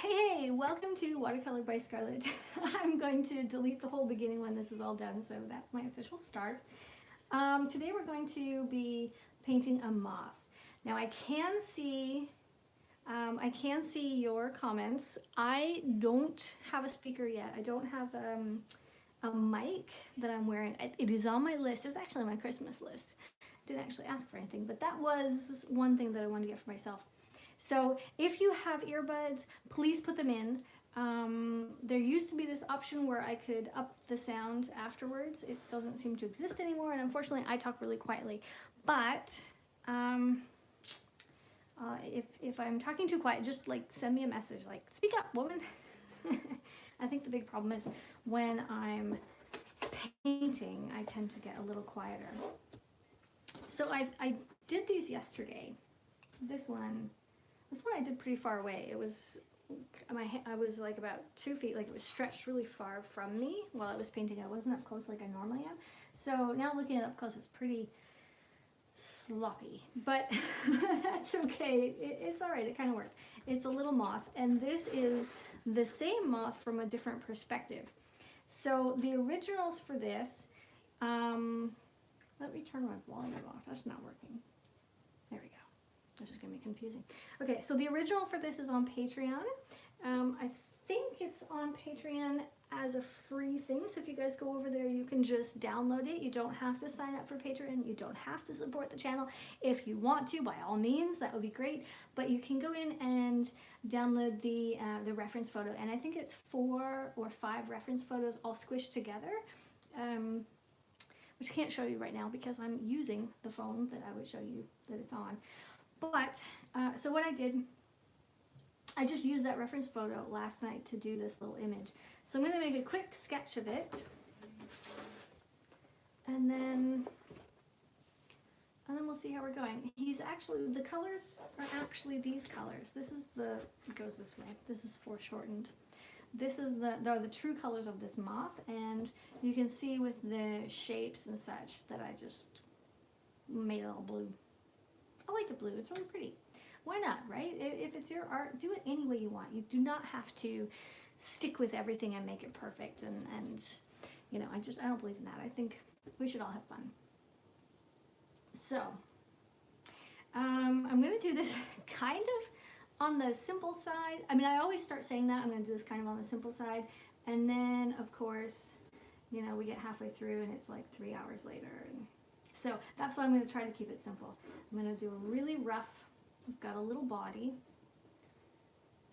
Hey, welcome to Watercolor by Scarlett. I'm going to delete the whole beginning when this is all done, so that's my official start. Today we're going to be painting a moth. Now I can see your comments. I don't have a speaker yet. I don't have a mic that I'm wearing. It is on my list. It was actually on my Christmas list. Didn't actually ask for anything, but that was one thing that I wanted to get for myself. So if you have earbuds, please put them in. There used to be this option where I could up the sound afterwards. It doesn't seem to exist anymore, and unfortunately I talk really quietly. But if I'm talking too quiet, just like send me a message, like, speak up, woman. I think the big problem is when I'm painting, I tend to get a little quieter. So I did these yesterday. This one I did pretty far away. It was, I was like about 2 feet, like it was stretched really far from me while I was painting. I wasn't up close like I normally am. So now looking at it up close, it's pretty sloppy, but that's okay. It's all right, it kind of worked. It's a little moth, and this is the same moth from a different perspective. So the originals for this, let me turn my volume off, that's not working. There we go. This is going to be confusing. Okay, so the original for this is on Patreon. I think it's on Patreon as a free thing, so if you guys go over there, you can just download it. You don't have to sign up for Patreon. You don't have to support the channel. If you want to, by all means, that would be great. But you can go in and download the reference photo, and I think it's 4 or 5 reference photos all squished together. Which I can't show you right now because I'm using the phone that I would show you that it's on. But, so what I did, I just used that reference photo last night to do this little image. So I'm going to make a quick sketch of it. And then we'll see how we're going. He's actually, the colors are actually these colors. This is it goes this way. This is foreshortened. This is the true colors of this moth, and you can see with the shapes and such that I just made it all blue. I like it blue, it's really pretty. Why not, right? If it's your art, do it any way you want. You do not have to stick with everything and make it perfect, and you know, I don't believe in that. I think we should all have fun. So, I'm gonna do this kind of on the simple side. I mean, I always start saying that. I'm gonna do this kind of on the simple side, and then of course, you know, we get halfway through and it's like 3 hours later, and so that's why I'm going to try to keep it simple. I'm going to do a really rough, we've got a little body,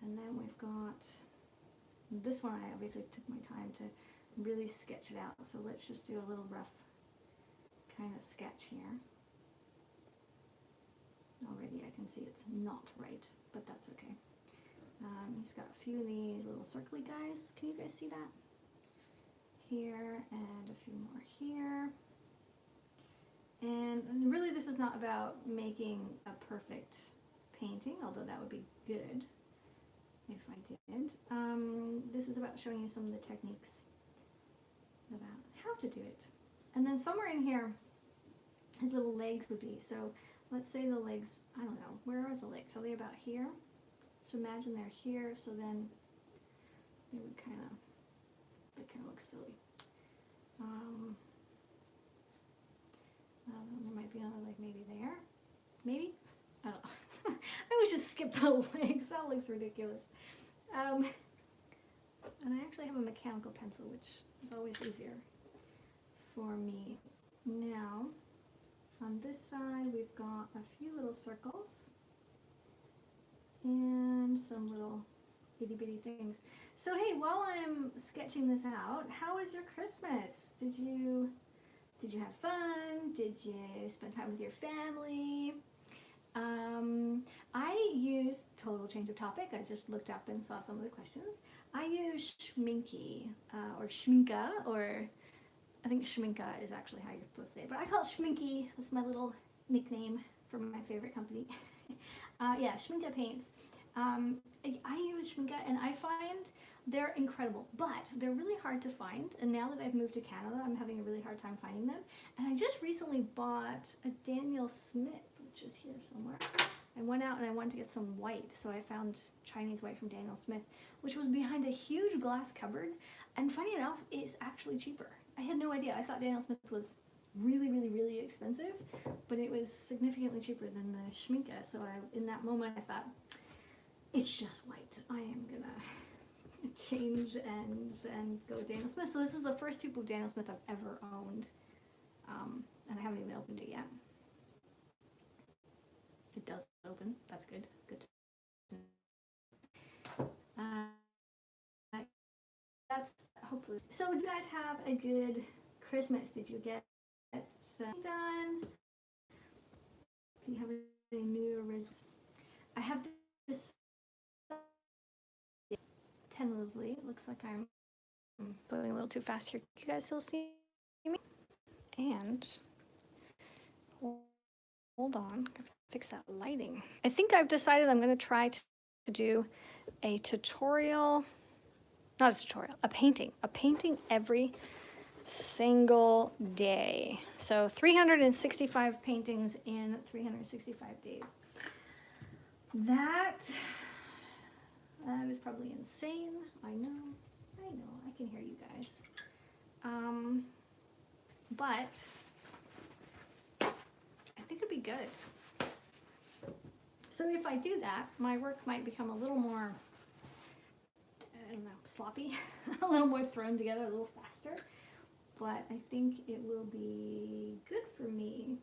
and then we've got this one. I obviously took my time to really sketch it out, so let's just do a little rough kind of sketch here. Already I can see it's not right, but that's okay. He's got a few of these little circly guys. Can you guys see that? Here, and a few more here. And really this is not about making a perfect painting, although that would be good if I did. This is about showing you some of the techniques about how to do it. And then somewhere in here, his little legs would be. So let's say the legs, I don't know, where are the legs? Are they about here? So imagine they're here, so then they would kind of look silly. There might be another leg maybe there. Maybe? I don't know. I would just skip the legs. That looks ridiculous. And I actually have a mechanical pencil, which is always easier for me. Now, on this side, we've got a few little circles and some little itty bitty things. So hey, while I'm sketching this out, how was your Christmas? Did you have fun? Did you spend time with your family? I use, total change of topic, I just looked up and saw some of the questions. I use Schminky, or Schminka, or I think Schminka is actually how you're supposed to say it, but I call it Schminky. That's my little nickname for my favorite company. Yeah, Schminka paints. I use Schminka, and I find they're incredible, but they're really hard to find, and now that I've moved to Canada, I'm having a really hard time finding them. And I just recently bought a Daniel Smith, which is here somewhere. I went out and I wanted to get some white, so I found Chinese white from Daniel Smith, which was behind a huge glass cupboard, and funny enough, it's actually cheaper. I had no idea. I thought Daniel Smith was really, really, really expensive, but it was significantly cheaper than the Schmincke, so in that moment I thought, it's just white. I am gonna change and go with Daniel Smith. So this is the first tube of Daniel Smith I've ever owned, and I haven't even opened it yet. It does open. That's good. Good. That's hopefully. So did you guys have a good Christmas? Did you get done? Do you have any New Year's? I have this tentatively. It looks like I'm going a little too fast here. You guys still see me? And hold on, gotta fix that lighting. I think I've decided I'm going to try to do a tutorial, not a tutorial, a painting every single day. So 365 paintings in 365 days. That was probably insane. I know, I can hear you guys. But I think it'd be good. So if I do that, my work might become a little more, I don't know, sloppy, a little more thrown together, a little faster. But I think it will be good for me.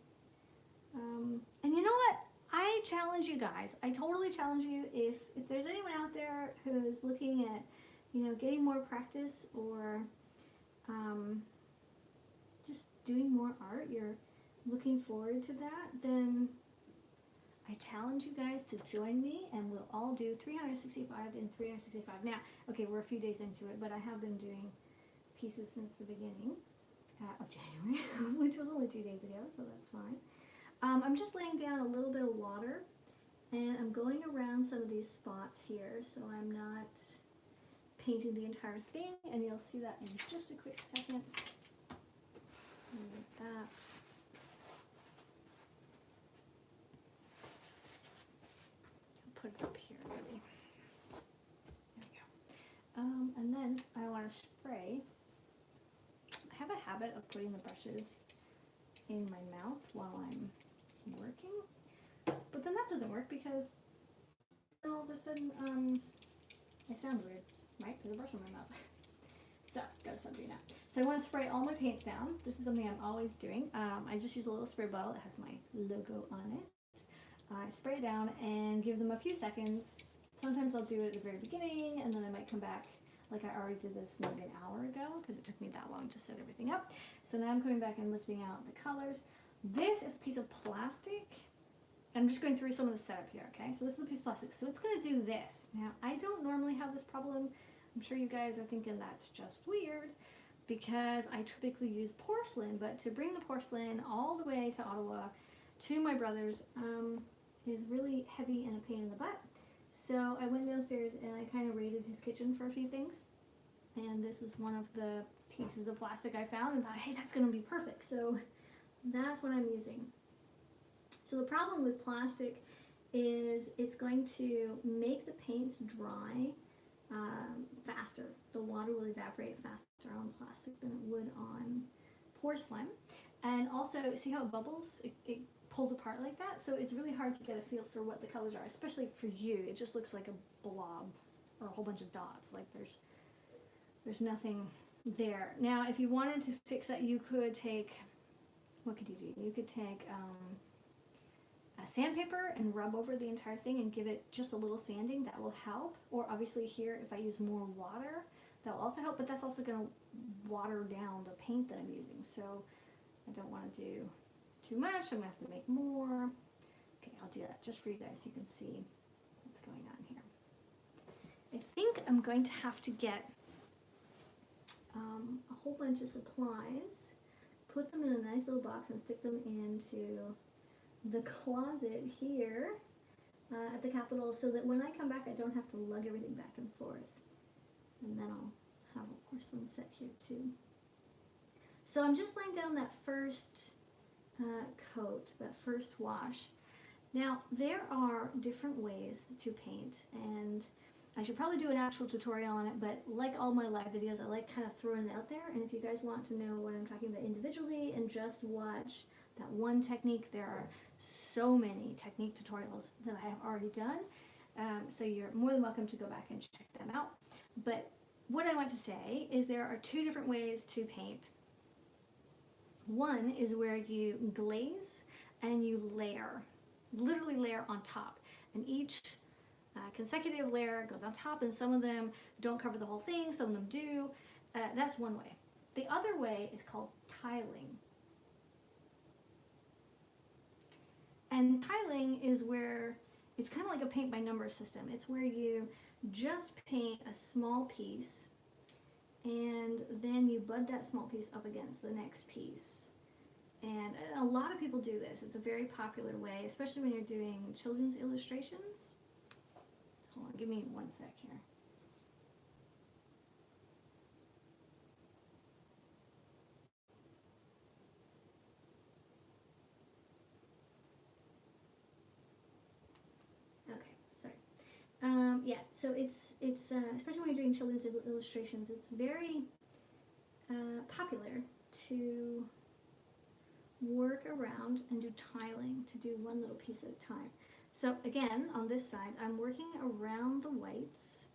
And you know what? I challenge you guys. I totally challenge you. If there's anyone out there who's looking at, getting more practice or just doing more art, you're looking forward to that, then I challenge you guys to join me and we'll all do 365 in 365. Now, okay, we're a few days into it, but I have been doing pieces since the beginning of January, which was only 2 days ago, so that's fine. I'm just laying down a little bit of water and I'm going around some of these spots here, so I'm not painting the entire thing, and you'll see that in just a quick second. Like that. I'll put it up here, maybe. There we go. And then I want to spray. I have a habit of putting the brushes in my mouth while I'm working, but then that doesn't work because then all of a sudden I sound weird, right? There's a brush in my mouth. So, gotta stop doing that. So I want to spray all my paints down. This is something I'm always doing. I just use a little spray bottle that has my logo on it. I spray it down and give them a few seconds. Sometimes I'll do it at the very beginning, and then I might come back, like I already did this maybe an hour ago, because it took me that long to set everything up. So now I'm coming back and lifting out the colors. This is a piece of plastic. I'm just going through some of the setup here, okay? So this is a piece of plastic. So it's going to do this. Now, I don't normally have this problem. I'm sure you guys are thinking that's just weird because I typically use porcelain, but to bring the porcelain all the way to Ottawa to my brother's is really heavy and a pain in the butt. So I went downstairs and I kind of raided his kitchen for a few things. And this is one of the pieces of plastic I found and thought, hey, that's going to be perfect. So that's what I'm using. So the problem with plastic is it's going to make the paints dry faster. The water will evaporate faster on plastic than it would on porcelain. And also, see how it bubbles? It pulls apart like that. So it's really hard to get a feel for what the colors are, especially for you. It just looks like a blob or a whole bunch of dots. Like there's nothing there. Now, if you wanted to fix that, you could take, what could you do? You could take a sandpaper and rub over the entire thing and give it just a little sanding. That will help. Or obviously here, if I use more water, that will also help, but that's also going to water down the paint that I'm using. So I don't want to do too much. I'm going to have to make more. Okay, I'll do that just for you guys so you can see what's going on here. I think I'm going to have to get a whole bunch of supplies, put them in a nice little box and stick them into the closet here at the Capitol so that when I come back I don't have to lug everything back and forth. And then I'll have a porcelain set here too. So I'm just laying down that first coat, that first wash. Now, there are different ways to paint, and I should probably do an actual tutorial on it, but like all my live videos, I like kind of throwing it out there, and if you guys want to know what I'm talking about individually and just watch that one technique, there are so many technique tutorials that I have already done, so you're more than welcome to go back and check them out. But what I want to say is there are two different ways to paint. One is where you glaze and you layer, literally layer on top, and each consecutive layer goes on top, and some of them don't cover the whole thing, some of them do. That's one way. The other way is called tiling. And tiling is where it's kind of like a paint by number system. It's where you just paint a small piece and then you bud that small piece up against the next piece. And a lot of people do this. It's a very popular way, especially when you're doing children's illustrations. Hold on, give me one sec here. Okay, sorry. Yeah, so it's especially when you're doing children's illustrations, it's very popular to work around and do tiling, to do one little piece at a time. So again, on this side, I'm working around the whites,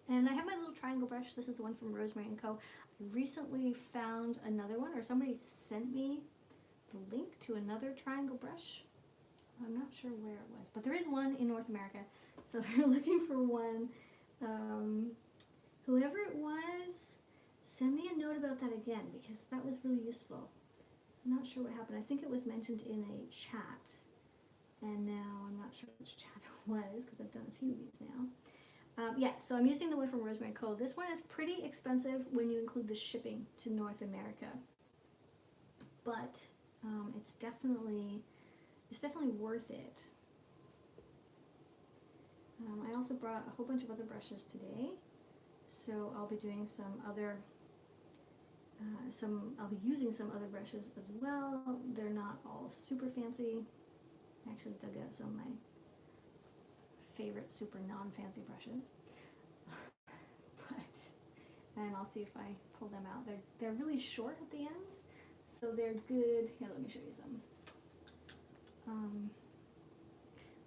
and I have my little triangle brush. This is the one from Rosemary & Co. I recently found another one, or somebody sent me the link to another triangle brush. I'm not sure where it was, but there is one in North America. So if you're looking for one, whoever it was, send me a note about that again, because that was really useful. I'm not sure what happened. I think it was mentioned in a chat, and now I'm not sure which chat it was because I've done a few of these now. Yeah, so I'm using the one from Rosemary & Co. This one is pretty expensive when you include the shipping to North America, but it's definitely worth it. I also brought a whole bunch of other brushes today, so I'll be doing some other. I'll be using some other brushes as well. They're not all super fancy. I actually dug out some of my favorite super non-fancy brushes. And I'll see if I pull them out. They're really short at the ends, so they're good. Here, let me show you some.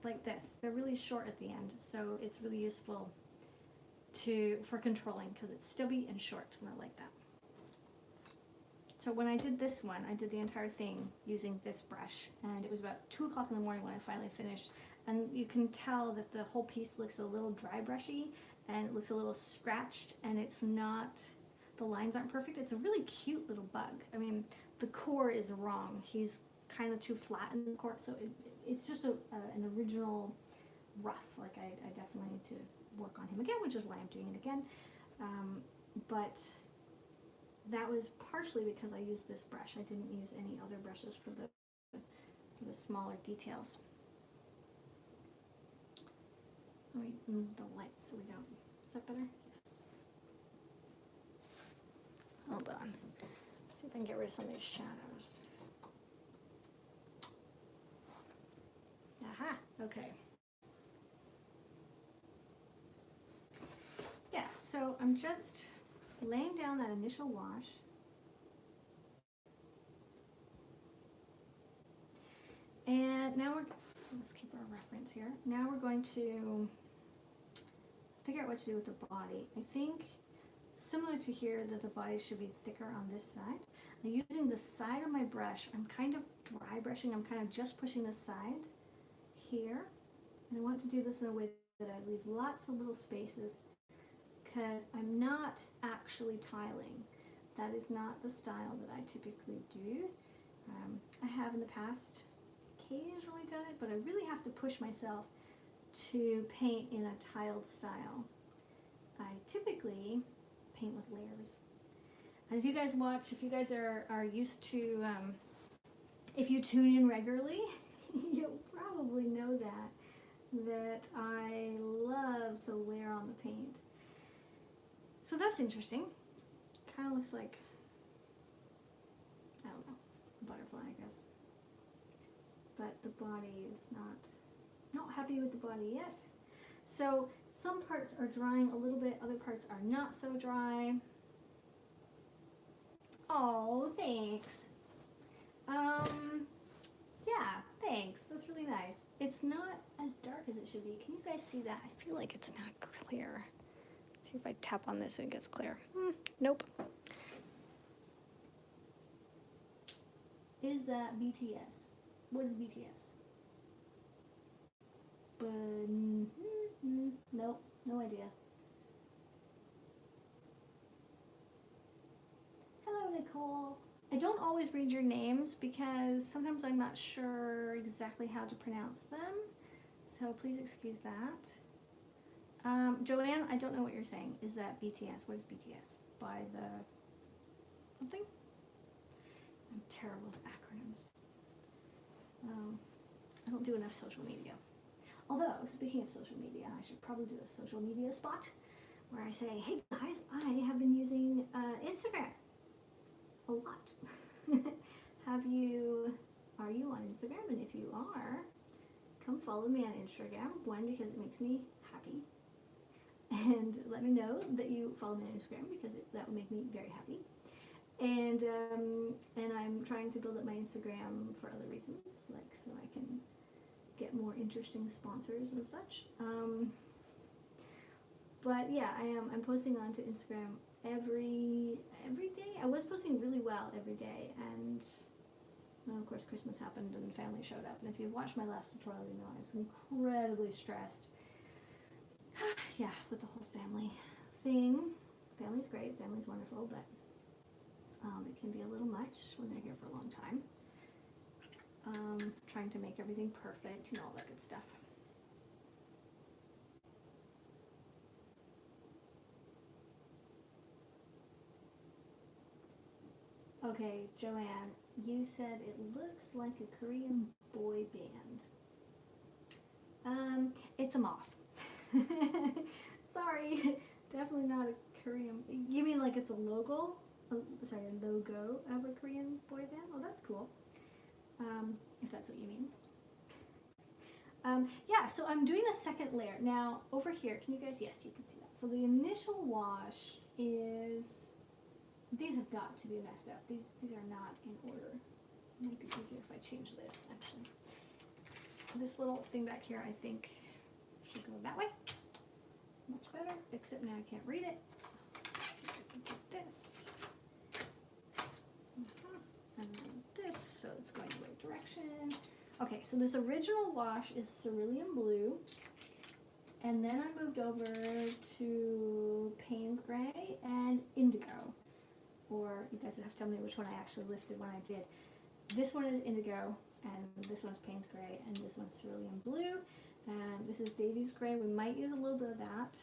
Like this. They're really short at the end, so it's really useful for controlling because it's stubby and short, and I like that. So when I did this one, I did the entire thing using this brush, and it was about 2 o'clock in the morning when I finally finished. And you can tell that the whole piece looks a little dry brushy, and it looks a little scratched, and it's not, the lines aren't perfect. It's a really cute little bug. I mean, the core is wrong. He's kind of too flat in the core, so it's just an original rough. Like I definitely need to work on him again, which is why I'm doing it again. But that was partially because I used this brush. I didn't use any other brushes for the smaller details. Let me move the light so we don't. Is that better? Yes. Hold on. Let's see if I can get rid of some of these shadows. Aha. Okay. Yeah. So I'm just laying down that initial wash. And now let's keep our reference here. Now we're going to figure out what to do with the body. I think, similar to here, that the body should be thicker on this side. I'm using the side of my brush. I'm kind of dry brushing. I'm kind of just pushing the side here. And I want to do this in a way that I leave lots of little spaces, because I'm not actually tiling. That is not the style that I typically do. I have in the past occasionally done it, but I really have to push myself to paint in a tiled style. I typically paint with layers. And if you guys watch, if you guys are used to, if you tune in regularly, you'll probably know that I love to layer on the paint. So that's interesting. Kind of looks like, I don't know, a butterfly, I guess. But the body is not Not happy with the body yet. So some parts are drying a little bit, other parts are not so dry. Oh, thanks. Yeah, thanks. That's really nice. It's not as dark as it should be. Can you guys see that? I feel like it's not clear. Let's see if I tap on this and it gets clear. Nope. Is that BTS? What is BTS? But nope, no idea. Hello, Nicole. I don't always read your names because sometimes I'm not sure exactly how to pronounce them. So please excuse that. Joanne, I don't know what you're saying. Is that BTS? What is BTS? By the something? I'm terrible with acronyms. I don't do enough social media. Although, speaking of social media, I should probably do a social media spot where I say, hey guys, I have been using Instagram a lot. Are you on Instagram? And if you are, come follow me on Instagram. One, because it makes me happy. And let me know that you follow me on Instagram because that would make me very happy. And I'm trying to build up my Instagram for other reasons, like so I can get more interesting sponsors and such. But yeah, I'm posting onto Instagram every day. I was posting really well every day, and then of course Christmas happened and family showed up. And if you've watched my last tutorial, you know I was incredibly stressed. Yeah, with the whole family thing. Family's great, family's wonderful, but it can be a little much when they're here for a long time. Trying to make everything perfect, you know, all that good stuff. Okay, Joanne, you said it looks like a Korean boy band. It's a Moth. Sorry, definitely not a Korean. You mean like it's a logo? Sorry, a logo of a Korean boy band? Oh, that's cool. If that's what you mean. Yeah, so I'm doing the second layer. Now, over here, can you guys, yes, you can see that. So the initial wash is, these have got to be messed up. These are not in order. It might be easier if I change this, actually. This little thing back here, I think, should go that way. Much better, except now I can't read it. Let's see if I can do this. And then this, so it's going the right direction. Okay, so this original wash is cerulean blue, and then I moved over to Payne's Gray and Indigo, or you guys would have to tell me which one I actually lifted when I did. This one is Indigo, and this one's Payne's Gray, and this one's cerulean blue, and this is Davy's Gray. We might use a little bit of that.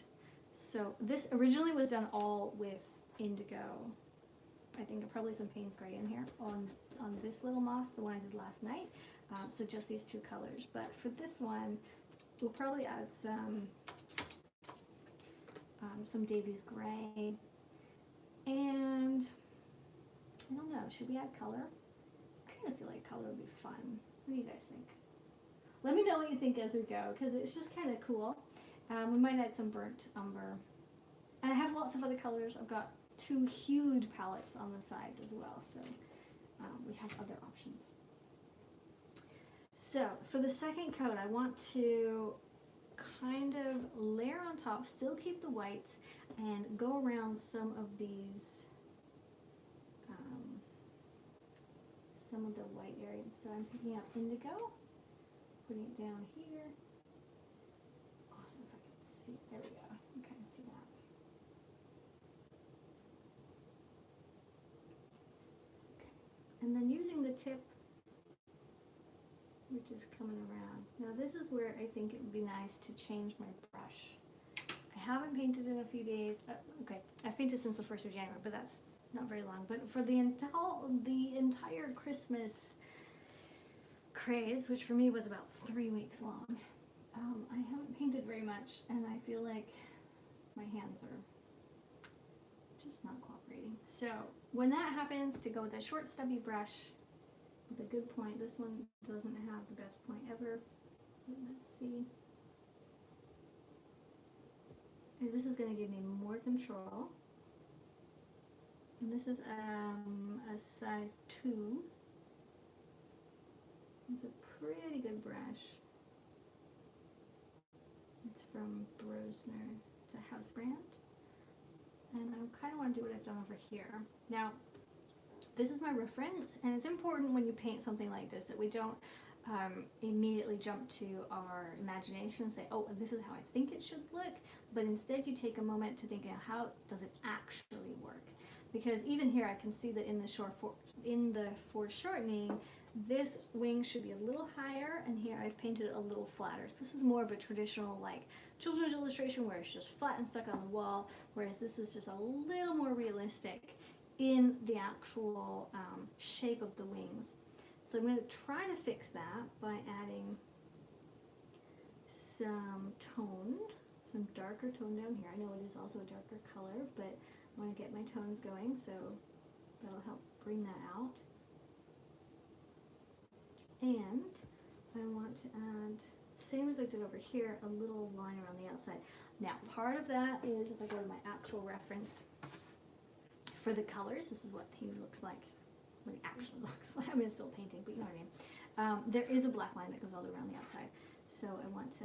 So this originally was done all with Indigo. I think probably some Payne's Gray in here on this little moth, the one I did last night. So just these two colors. But for this one, we'll probably add some Davy's Gray. And I don't know, should we add color? I kind of feel like color would be fun. What do you guys think? Let me know what you think as we go, because it's just kind of cool. We might add some burnt umber. And I have lots of other colors. I've got 2 huge palettes on the side as well, so we have other options. So for the second coat, I want to kind of layer on top, still keep the whites, and go around some of these, some of the white areas. So I'm picking up Indigo, putting it down here. Awesome, if I can see, there we go, you can see that. Okay. And then using the tip, which is coming around. Now this is where I think it would be nice to change my brush. I haven't painted in a few days. Okay, I've painted since the 1st of January, but that's not very long. But for the entire Christmas craze, which for me was about 3 weeks long, I haven't painted very much, and I feel like my hands are just not cooperating. So when that happens, to go with a short stubby brush with a good point. This one doesn't have the best point ever. Let's see. And this is going to give me more control. And this is a size 2. It's a pretty good brush. It's from Brosner. It's a house brand. And I kind of want to do what I've done over here. Now, this is my reference, and it's important when you paint something like this that we don't immediately jump to our imagination and say, oh, this is how I think it should look, but instead you take a moment to think, how does it actually work? Because even here I can see that in the foreshortening, this wing should be a little higher, and here I've painted it a little flatter. So this is more of a traditional like children's illustration where it's just flat and stuck on the wall, whereas this is just a little more realistic in the actual shape of the wings. So I'm going to try to fix that by adding some tone, some darker tone down here. I know it is also a darker color, but I want to get my tones going, so that'll help bring that out. And I want to add, same as I did over here, a little line around the outside. Now, part of that is, if I go to my actual reference for the colors, this is what he looks like, what he actually looks like. I mean, it's still painting, but you know what I mean. There is a black line that goes all around the outside. So I want to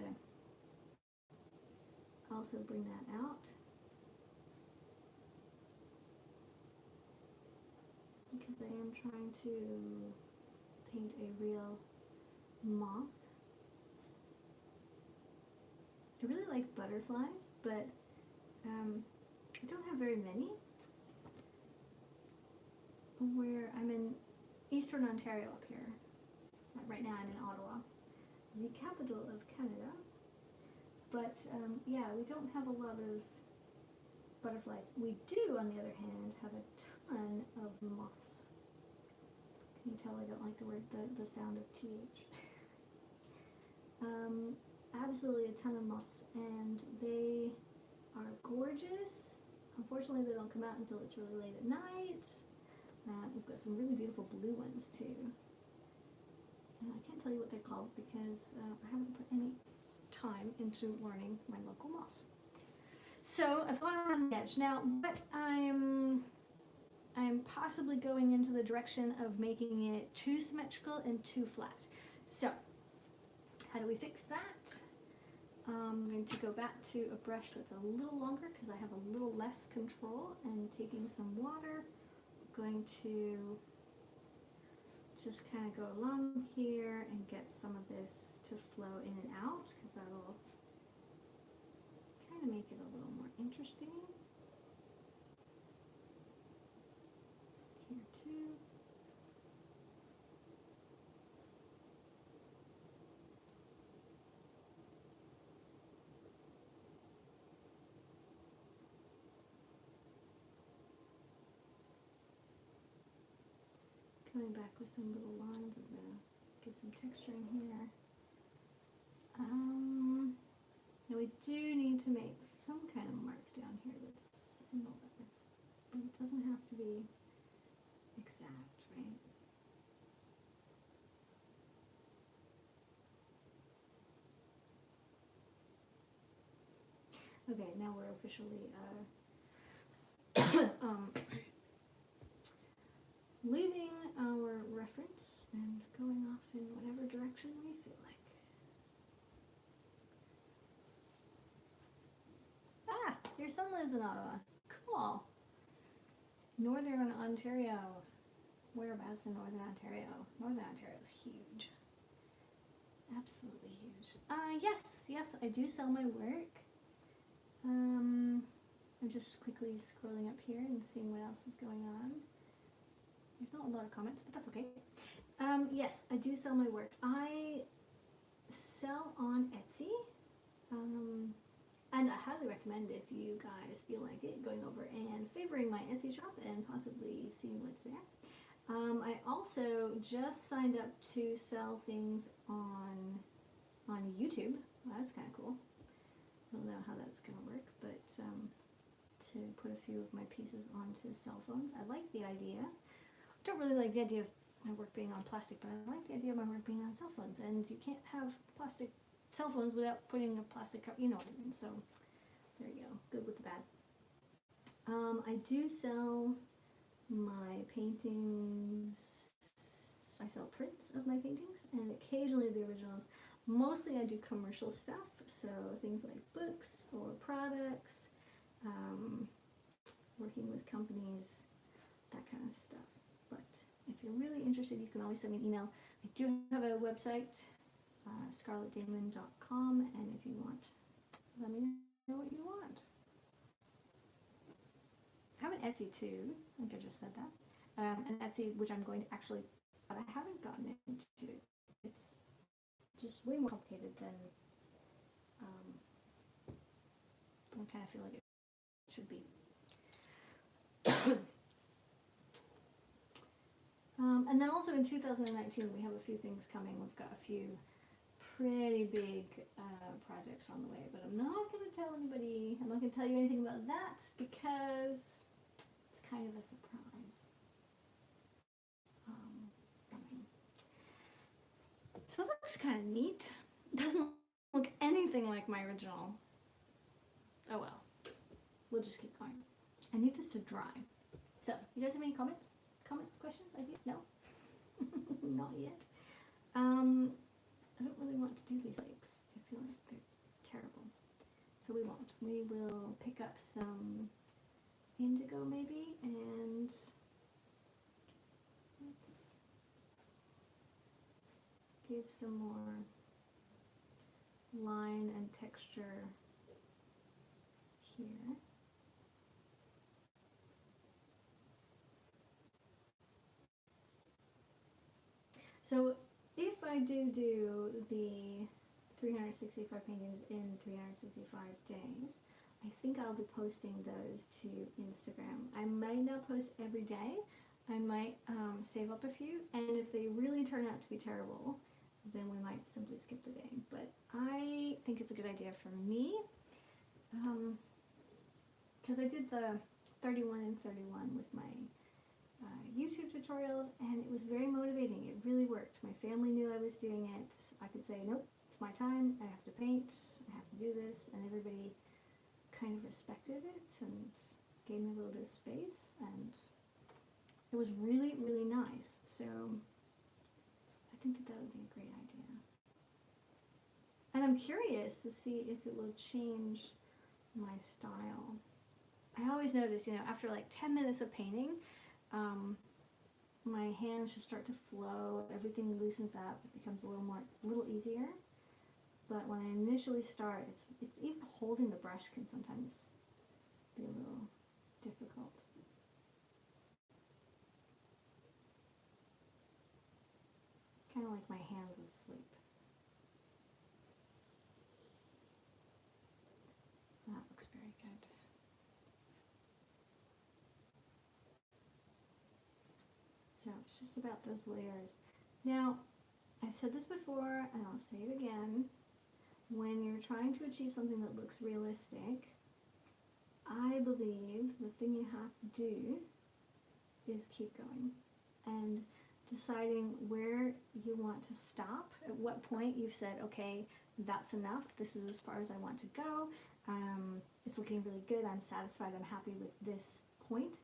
also bring that out. Because I am trying to paint a real moth. I really like butterflies, but I don't have very many. Where I'm in Eastern Ontario up here. Right now I'm in Ottawa, the capital of Canada. But yeah, we don't have a lot of butterflies. We do, on the other hand, have a ton of moths. Can you tell I don't like the sound of TH? Absolutely a ton of moths, and they are gorgeous. Unfortunately, they don't come out until it's really late at night. We've got some really beautiful blue ones too. And I can't tell you what they're called because I haven't put any time into learning my local moths. So I've gone around the edge. Now, but I'm possibly going into the direction of making it too symmetrical and too flat. So how do we fix that? I'm going to go back to a brush that's a little longer because I have a little less control, and taking some water, going to just kind of go along here and get some of this to flow in and out, because that'll kind of make it a little more interesting. Here too. Coming back with some little lines, I'm going to get some texture in here. Now we do need to make some kind of mark down here that's similar, but it doesn't have to be exact, right? Okay, now we're officially leaving our reference and going off in whatever direction we feel like. Ah, your son lives in Ottawa. Cool. Northern Ontario. Whereabouts in Northern Ontario? Northern Ontario is huge. Absolutely huge. Yes, I do sell my work. I'm just quickly scrolling up here and seeing what else is going on. There's not a lot of comments, but that's okay. Yes, I do sell my work. I sell on Etsy, and I highly recommend, if you guys feel like it, going over and favoring my Etsy shop and possibly seeing what's there. I also just signed up to sell things on YouTube. Well, that's kind of cool. I don't know how that's going to work, but to put a few of my pieces onto cell phones. I like the idea. I don't really like the idea of my work being on plastic, but I like the idea of my work being on cell phones, and you can't have plastic cell phones without putting a plastic cover, you know what I mean. So there you go, good with the bad. I do sell my paintings. I sell prints of my paintings and occasionally the originals. Mostly I do commercial stuff, so things like books or products, working with companies, that kind of stuff. But if you're really interested, you can always send me an email. I do have a website, scarlettdamen.com, and if you want, let me know what you want. I have an Etsy too, I think I just said that. An Etsy, which I'm going to actually, but I haven't gotten into. It's just way more complicated than I kind of feel like it should be. And then also in 2019, we have a few things coming. We've got a few pretty big projects on the way, but I'm not going to tell anybody. I'm not going to tell you anything about that because it's kind of a surprise. So that looks kind of neat. It doesn't look anything like my original. Oh well. We'll just keep going. I need this to dry. So, you guys have any comments? Comments, questions, ideas? No? Not yet. I don't really want to do these legs. I feel like they're terrible. So we won't. We will pick up some indigo maybe and let's give some more line and texture here. So if I do the 365 paintings in 365 days, I think I'll be posting those to Instagram. I might not post every day. I might save up a few, and if they really turn out to be terrible, then we might simply skip the day. But I think it's a good idea for me, because I did the 31 and 31 with my YouTube tutorials, and it was very motivating. It really worked. My family knew I was doing it. I could say, nope, it's my time. I have to paint. I have to do this, and everybody kind of respected it and gave me a little bit of space, and it was really, really nice. So I think that would be a great idea. And I'm curious to see if it will change my style. I always notice, after like 10 minutes of painting, my hands just start to flow, everything loosens up, it becomes a little easier. But when I initially start, it's even holding the brush can sometimes be a little difficult. Kind of like my hands asleep. That looks very good. So it's just about those layers. Now, I've said this before, and I'll say it again. When you're trying to achieve something that looks realistic, I believe the thing you have to do is keep going and deciding where you want to stop, at what point you've said, okay, that's enough, this is as far as I want to go, it's looking really good, I'm satisfied, I'm happy with this point.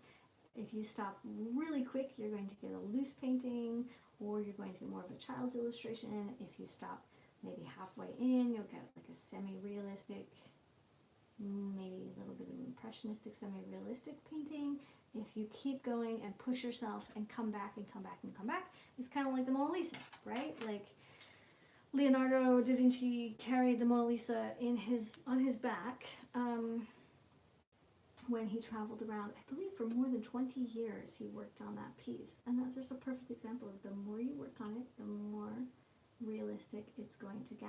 If you stop really quick, you're going to get a loose painting, or you're going to get more of a child's illustration. If you stop maybe halfway in, you'll get like a semi-realistic, maybe a little bit of an impressionistic, semi-realistic painting. If you keep going and push yourself and come back and come back and come back, it's kind of like the Mona Lisa, right? Like Leonardo da Vinci carried the Mona Lisa on his back when he traveled around. I believe for more than 20 years he worked on that piece, and that's just a perfect example of the more you work on it, the more realistic it's going to get.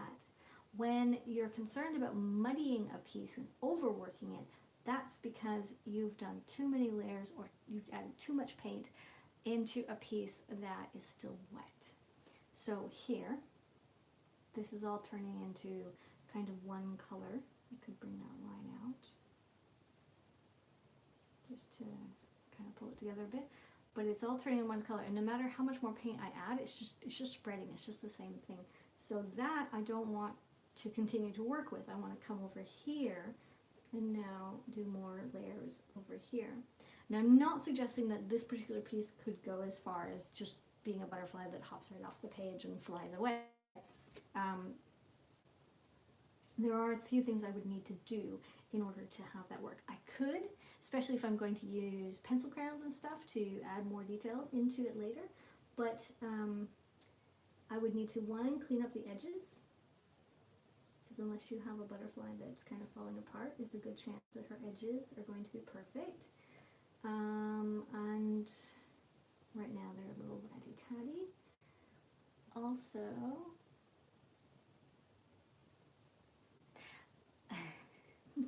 When you're concerned about muddying a piece and overworking it, that's because you've done too many layers or you've added too much paint into a piece that is still wet. So here, this is all turning into kind of one color. I could bring that line out just to kind of pull it together a bit. But it's all turning in one color, and no matter how much more paint I add, it's just spreading. It's just the same thing. So that I don't want to continue to work with. I want to come over here and now do more layers over here. Now, I'm not suggesting that this particular piece could go as far as just being a butterfly that hops right off the page and flies away. There are a few things I would need to do in order to have that work. I could, especially if I'm going to use pencil crayons and stuff to add more detail into it later, but I would need to, one, clean up the edges, because unless you have a butterfly that's kind of falling apart, there's a good chance that her edges are going to be perfect. And right now they're a little ratty-tatty. Also,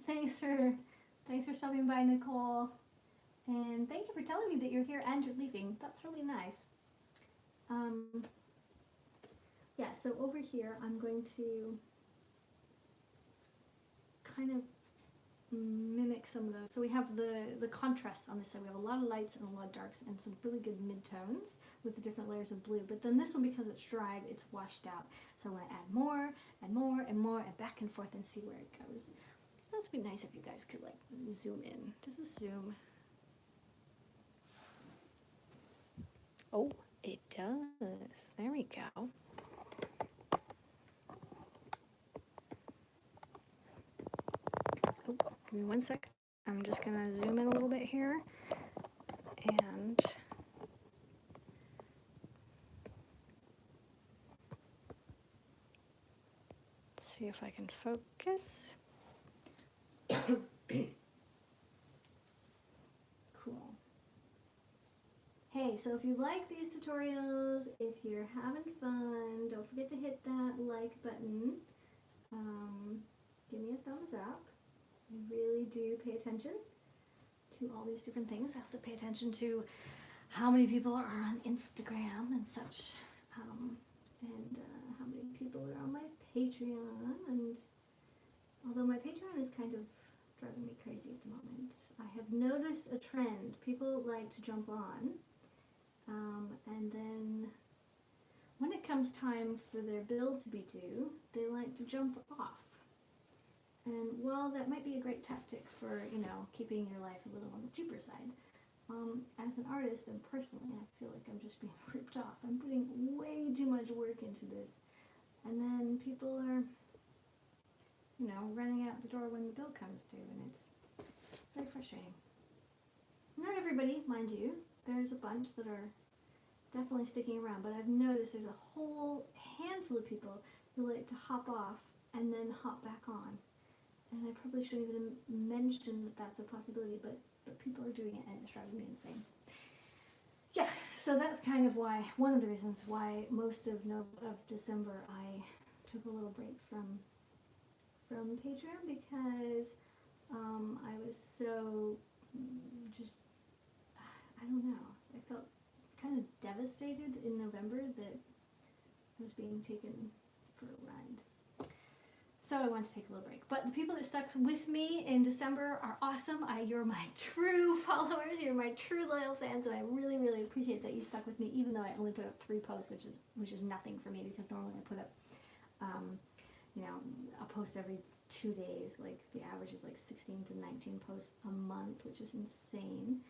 thanks for stopping by, Nicole, and thank you for telling me that you're here and you're leaving. That's really nice. Yeah, so over here I'm going to kind of mimic some of those. So we have the contrast on this side. We have a lot of lights and a lot of darks and some really good mid-tones with the different layers of blue. But then this one, because it's dried, it's washed out. So I want to add more and more and more and back and forth and see where it goes. That would be nice if you guys could like zoom in. Does this zoom? Oh, it does. There we go. Oh, give me 1 sec. I'm just gonna zoom in a little bit here and see if I can focus. Cool. Hey, so if you like these tutorials, if you're having fun, don't forget to hit that like button. Give me a thumbs up. I really do pay attention to all these different things. I also pay attention to how many people are on Instagram and such, and how many people are on my Patreon. And although my Patreon is kind of driving me crazy at the moment, I have noticed a trend. People like to jump on, and then when it comes time for their bill to be due, they like to jump off. And while that might be a great tactic for, you know, keeping your life a little on the cheaper side, as an artist and personally, I feel like I'm just being ripped off. I'm putting way too much work into this. And then people are, you know, running out the door when the bill comes due, and it's very frustrating. Not everybody, mind you. There's a bunch that are definitely sticking around, but I've noticed there's a whole handful of people who like to hop off and then hop back on. And I probably shouldn't even mention that that's a possibility, but people are doing it, and it's driving me insane. Yeah, so that's kind of why, one of the reasons why most of December I took a little break from Patreon, because I was so just, I don't know, I felt kind of devastated in November that I was being taken for a ride. So I wanted to take a little break. But the people that stuck with me in December are awesome. You're my true followers. You're my true loyal fans, and I really, really appreciate that you stuck with me, even though I only put up 3 posts, which is nothing for me, because normally I put up, you know, a post every 2 days. Like the average is like 16 to 19 posts a month, which is insane.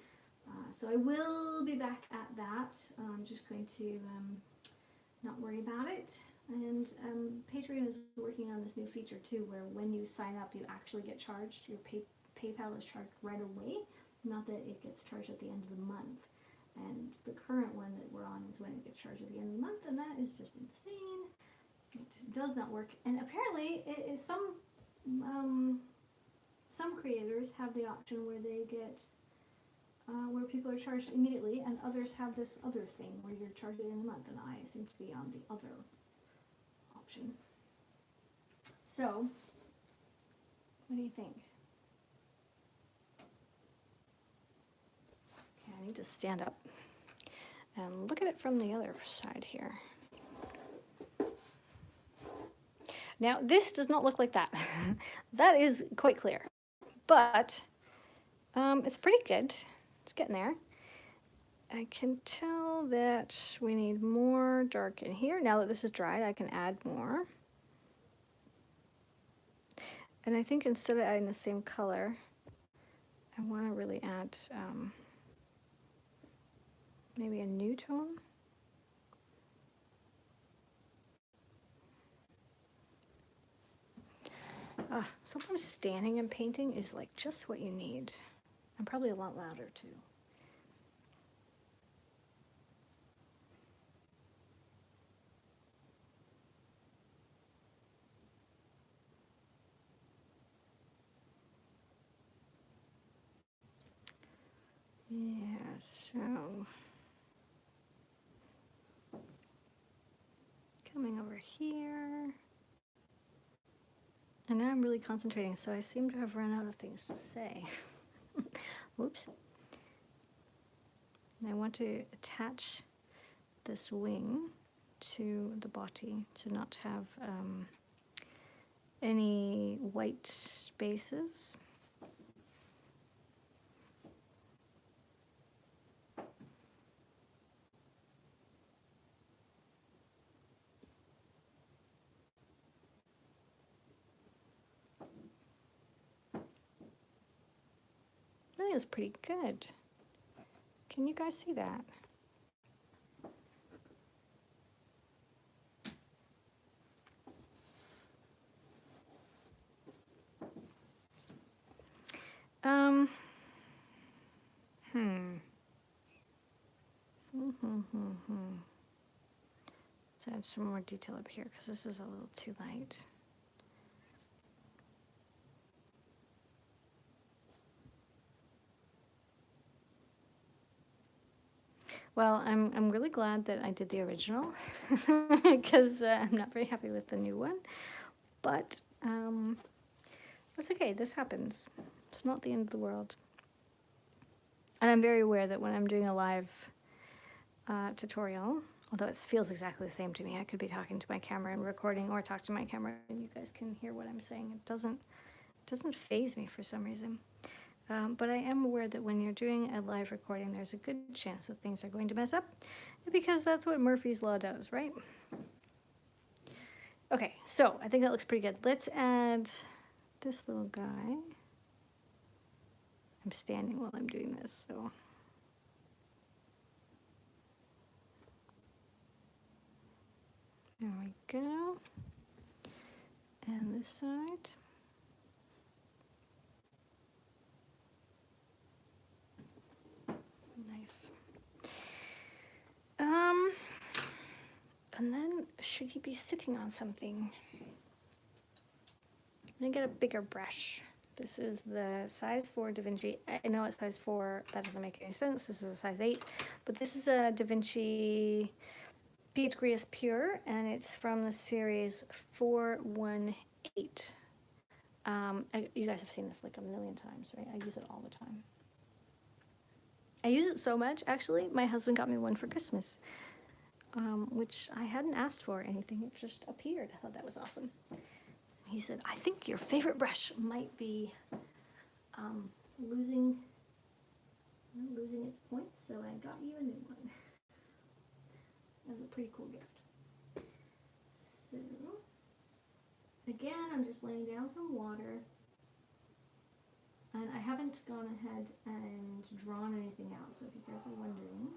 So I will be back at that. I'm just going to not worry about it. And Patreon is working on this new feature too, where when you sign up, you actually get charged. Your PayPal is charged right away, not that it gets charged at the end of the month. And the current one that we're on is when it gets charged at the end of the month, and that is just insane. It does not work. And apparently, some creators have the option where they get where people are charged immediately, and others have this other thing where you're charged in a month, and I seem to be on the other option. So, what do you think? Okay, I need to stand up and look at it from the other side here. Now, this does not look like that. That is quite clear, but it's pretty good. It's getting there. I can tell that we need more dark in here. Now that this is dried, I can add more. And I think instead of adding the same color, I want to really add maybe a new tone. Sometimes standing and painting is like just what you need. And probably a lot louder too. Yeah, so coming over here. And now I'm really concentrating, so I seem to have run out of things to say. Whoops. And I want to attach this wing to the body to not have any white spaces. I think it's pretty good. Can you guys see that? Let's add some more detail up here because this is a little too light. Well, I'm really glad that I did the original because I'm not very happy with the new one, but that's okay. This happens. It's not the end of the world. And I'm very aware that when I'm doing a live tutorial, although it feels exactly the same to me, I could be talking to my camera and recording, or talk to my camera and you guys can hear what I'm saying. It doesn't faze me for some reason. But I am aware that when you're doing a live recording, there's a good chance that things are going to mess up, because that's what Murphy's Law does, right? Okay, so I think that looks pretty good. Let's add this little guy. I'm standing while I'm doing this, so. There we go. And this side. Nice. And then should he be sitting on something? I'm gonna get a bigger brush. This is the size 4 Da Vinci. I know it's size 4, that doesn't make any sense. This is a size 8, but this is a Da Vinci Piet Gris Pure, and it's from the series 418. You guys have seen this like a million times, right? I use it all the time. I use it so much, actually, my husband got me one for Christmas, which I hadn't asked for or anything. It just appeared. I thought that was awesome. He said, I think your favorite brush might be losing its point, so I got you a new one. That was a pretty cool gift. So, again, I'm just laying down some water. And I haven't gone ahead and drawn anything out, so if you guys are wondering.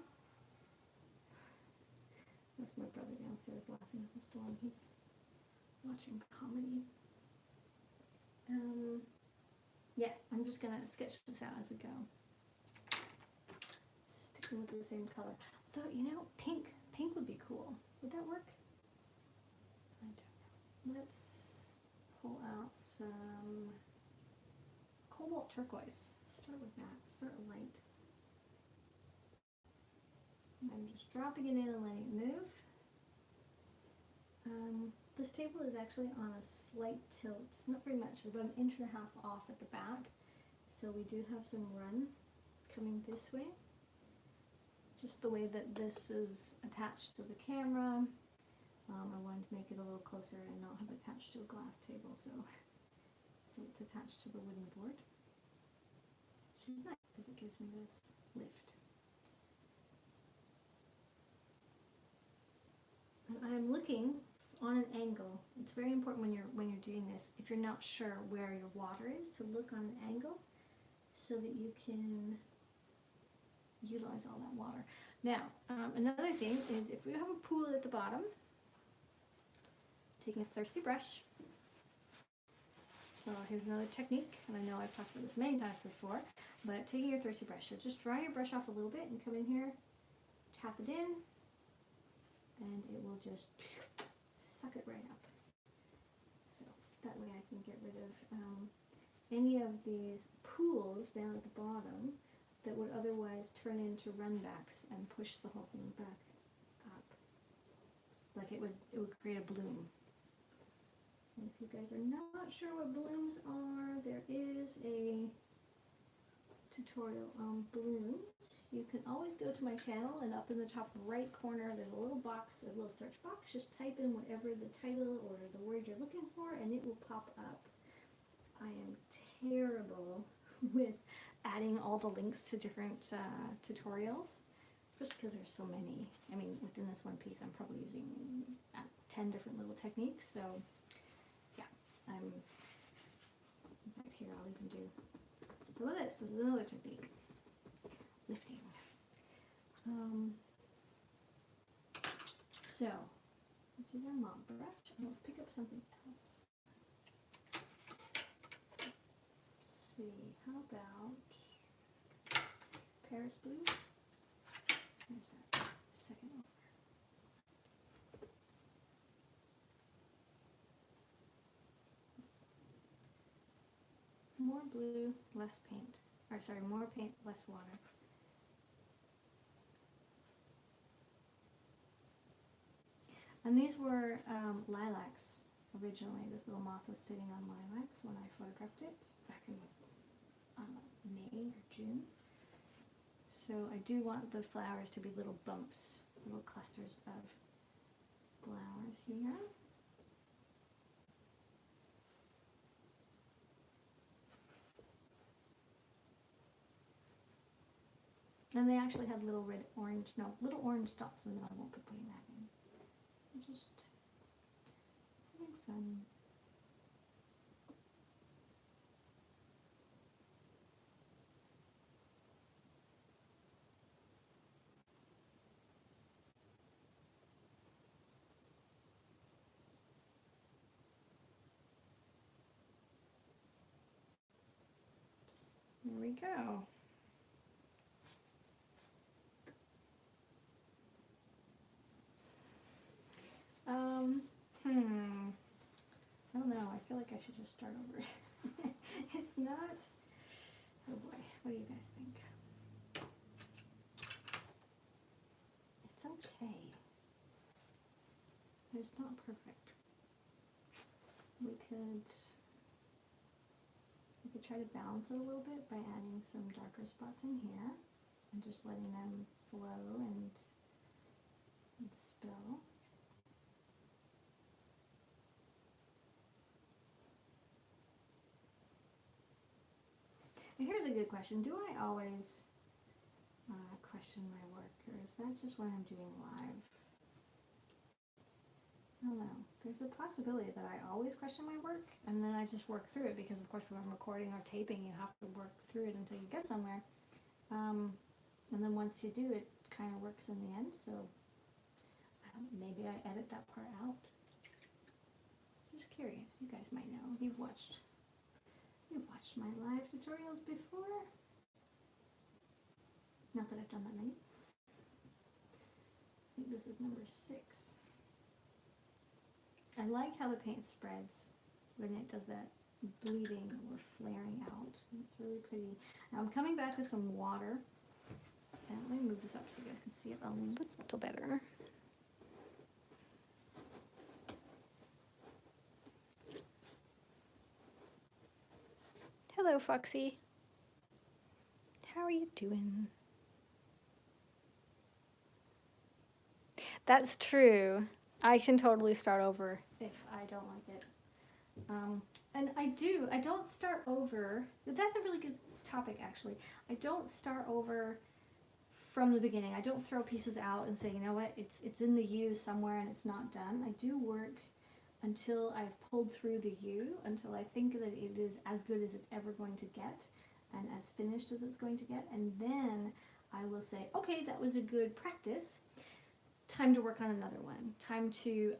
That's my brother downstairs laughing at the storm. He's watching comedy. Yeah, I'm just gonna sketch this out as we go. Sticking with the same color. Though, you know, pink would be cool. Would that work? I don't know. Let's pull out some cobalt turquoise. Start with that. Start light. I'm just dropping it in and letting it move. This table is actually on a slight tilt, not very much, about 1.5 inches off at the back. So we do have some run coming this way. Just the way that this is attached to the camera. I wanted to make it a little closer and not have it attached to a glass table, so it's attached to the wooden board. Which is nice because it gives me this lift. And I'm looking on an angle. It's very important when you're doing this, if you're not sure where your water is, to look on an angle so that you can utilize all that water. Now, another thing is if you have a pool at the bottom, taking a thirsty brush. So here's another technique, and I know I've talked about this many times before, but taking your thirsty brush, so just dry your brush off a little bit and come in here, tap it in, and it will just suck it right up. So that way I can get rid of any of these pools down at the bottom that would otherwise turn into runbacks and push the whole thing back up. Like it would create a bloom. And if you guys are not sure what blooms are, there is a tutorial on blooms. You can always go to my channel, and up in the top right corner there's a little box, a little search box. Just type in whatever the title or the word you're looking for and it will pop up. I am terrible with adding all the links to different tutorials, especially because there's so many. I mean, within this one piece I'm probably using 10 different little techniques, so yeah, in fact here I'll even do some of this. This is another technique, lifting. So let's use our mop brush and let's pick up something else. Let's see, how about Paris blue? There's that second one. More blue, less paint. Or sorry, more paint, less water. And these were lilacs originally. This little moth was sitting on lilacs when I photographed it back in May or June. So I do want the flowers to be little bumps, little clusters of flowers here. And they actually had little little orange dots, and I won't be putting that in. Just having fun. There we go. I don't know. I feel like I should just start over. It's not. Oh boy. What do you guys think? It's okay. It's not perfect. We could try to balance it a little bit by adding some darker spots in here and just letting them flow and spill. And here's a good question. Do I always question my work, or is that just when I'm doing live? I don't know. There's a possibility that I always question my work, and then I just work through it, because of course when I'm recording or taping, you have to work through it until you get somewhere. And then once you do, it kind of works in the end, so maybe I edit that part out. Just curious. You guys might know. You've watched my live tutorials before. Not that I've done that many. I think this is number 6. I like how the paint spreads when it does that bleeding or flaring out. It's really pretty. Now I'm coming back with some water. And let me move this up so you guys can see it a little better. Hello, Foxy. How are you doing? That's true. I can totally start over if I don't like it. And I don't start over. That's a really good topic, actually. I don't start over from the beginning. I don't throw pieces out and say, you know what, it's in the U somewhere and it's not done. I do work until I've pulled through the U, until I think that it is as good as it's ever going to get and as finished as it's going to get. And then I will say, okay, that was a good practice. Time to work on another one. Time to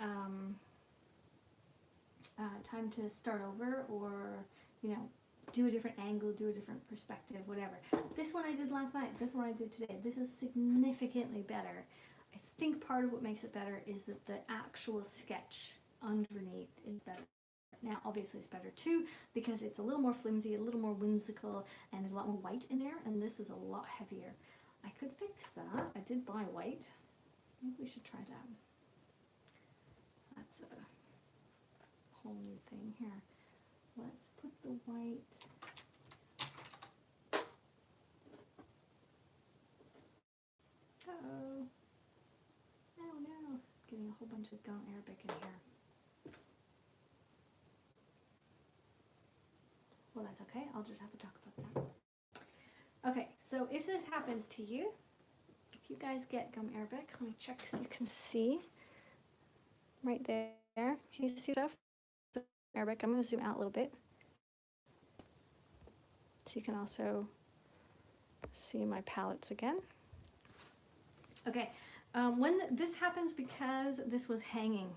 start over, or, you know, do a different angle, do a different perspective, whatever. This one I did last night, this one I did today. This is significantly better. I think part of what makes it better is that the actual sketch underneath is better. Now, obviously it's better too, because it's a little more flimsy, a little more whimsical, and there's a lot more white in there, and this is a lot heavier. I could fix that. I did buy white. Maybe we should try that. That's a whole new thing here. Let's put the white. Uh-oh. Oh no. Getting a whole bunch of gum Arabic in here. Well, that's okay. I'll just have to talk about that. Okay, so if this happens to you, if you guys get gum Arabic, let me check so you can see. Right there. Can you see stuff? Arabic. I'm going to zoom out a little bit so you can also see my palettes again. Okay, this happens because this was hanging,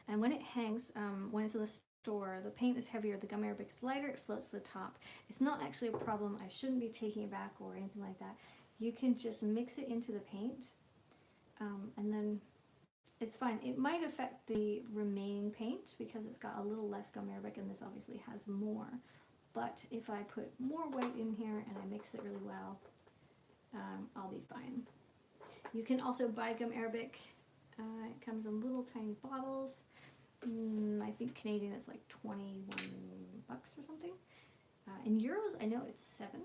and when it hangs, when it's in the store, the paint is heavier, the gum Arabic is lighter, it floats to the top. It's not actually a problem. I shouldn't be taking it back or anything like that. You can just mix it into the paint, and then it's fine. It might affect the remaining paint because it's got a little less gum Arabic, and this obviously has more. But if I put more white in here and I mix it really well, I'll be fine. You can also buy gum Arabic. It comes in little tiny bottles. I think Canadian is like 21 bucks or something. In euros, I know it's 7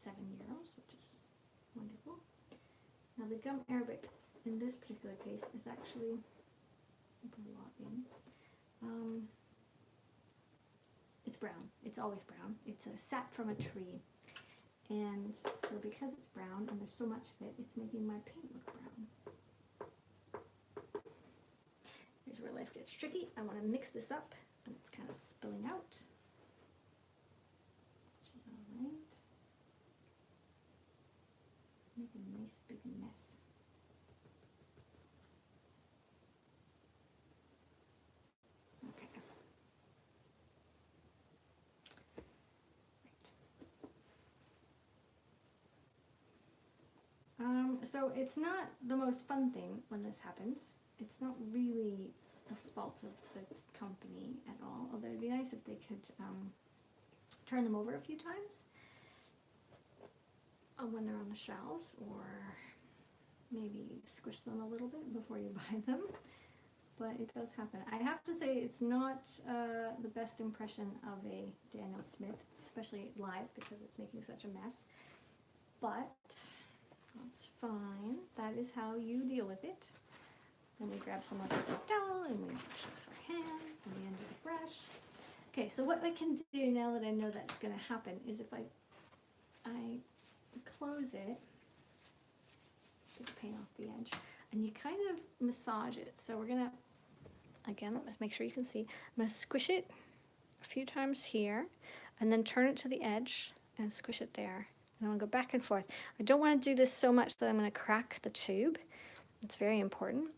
euros, which is wonderful. Now the gum Arabic in this particular case is actually, I put a lot in. It's brown. It's always brown. It's a sap from a tree. And so because it's brown and there's so much of it, it's making my paint look brown. Here's where life gets tricky. I want to mix this up, and it's kind of spilling out, which is all right. Make a nice big mess. So it's not the most fun thing when this happens. It's not really the fault of the company at all, although it'd be nice if they could turn them over a few times when they're on the shelves, or maybe squish them a little bit before you buy them. But it does happen. I have to say it's not the best impression of a Daniel Smith, especially live, because it's making such a mess. But that's fine. That is how you deal with it. Then we grab some other towel and we wash off our hands and the end of the brush. Okay, so what I can do now that I know that's going to happen is if I close it, get the paint off the edge, and you kind of massage it. So we're going to, again, let's make sure you can see. I'm going to squish it a few times here and then turn it to the edge and squish it there. And I want to go back and forth. I don't want to do this so much that I'm going to crack the tube. It's very important.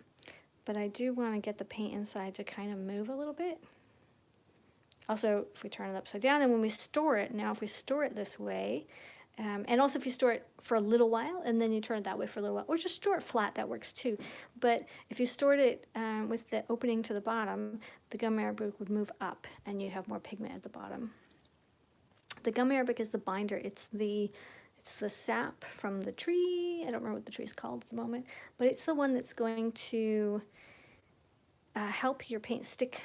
But I do want to get the paint inside to kind of move a little bit. Also, if we turn it upside down, and when we store it, now if we store it this way, and also if you store it for a little while, and then you turn it that way for a little while, or just store it flat, that works too. But if you stored it with the opening to the bottom, the gum Arabic would move up, and you'd have more pigment at the bottom. The gum Arabic is the binder. It's the sap from the tree. I don't remember what the tree is called at the moment, but it's the one that's going to help your paint stick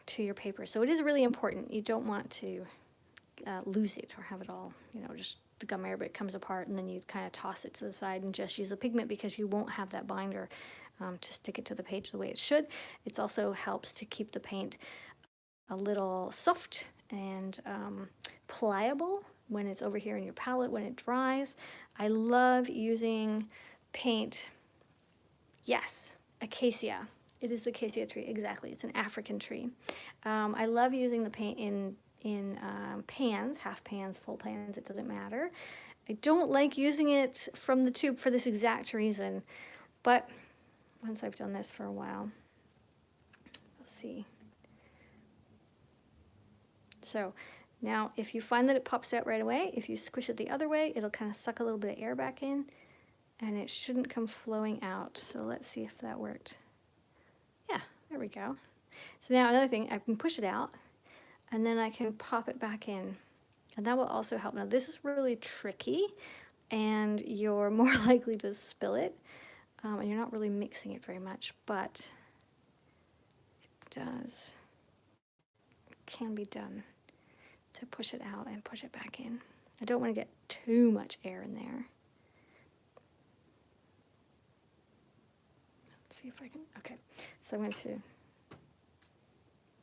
to your paper. So it is really important. You don't want to lose it or have it all, just the gum Arabic comes apart and then you kind of toss it to the side and just use the pigment, because you won't have that binder to stick it to the page the way it should. It also helps to keep the paint a little soft and pliable when it's over here in your palette when it dries. I love using paint, yes, acacia. It is the acacia tree, exactly. It's an African tree. I love using the paint in pans, half pans, full pans, it doesn't matter. I don't like using it from the tube for this exact reason, but once I've done this for a while, let's see. So now if you find that it pops out right away, if you squish it the other way, it'll kind of suck a little bit of air back in, and it shouldn't come flowing out. So let's see if that worked. Yeah, there we go. So now another thing, I can push it out, and then I can pop it back in, and that will also help. Now this is really tricky, and you're more likely to spill it, and you're not really mixing it very much, but it does, it can be done to push it out and push it back in. I don't want to get too much air in there. Let's see if I can, okay. So I'm going to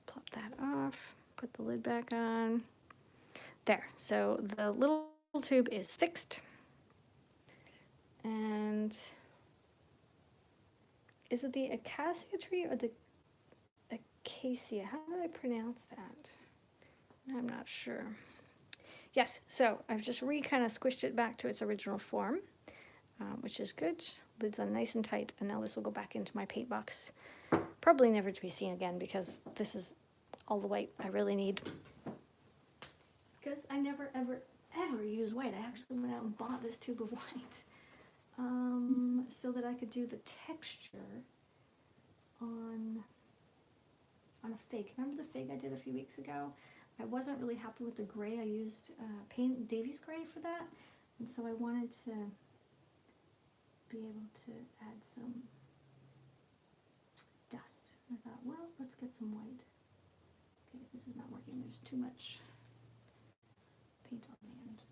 plop that off, put the lid back on. There, so the little tube is fixed. And is it the acacia tree or the acacia? How do I pronounce that? I'm not sure. Yes, so I've just kind of squished it back to its original form, which is good. Lid's on nice and tight, and now this will go back into my paint box. Probably never to be seen again, because this is all the white I really need. Because I never, ever, ever use white. I actually went out and bought this tube of white so that I could do the texture on a fig. Remember the fig I did a few weeks ago? I wasn't really happy with the gray. I used Davy's gray for that, and so I wanted to be able to add some dust. I thought, well, let's get some white. Okay, this is not working. There's too much paint on the end.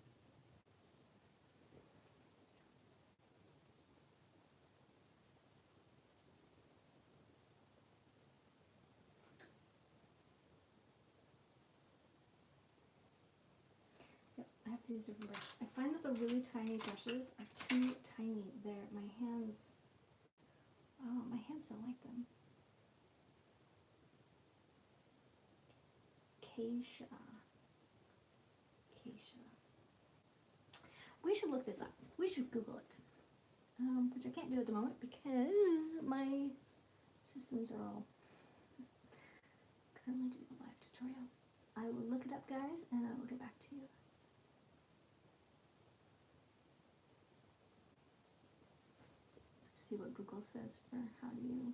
I have to use a different brush. I find that the really tiny brushes are too tiny. My hands don't like them. Acacia. We should look this up. We should Google it. Which I can't do at the moment because my systems are all currently doing a live tutorial. I will look it up, guys, and I will get back to you. See what Google says for how do you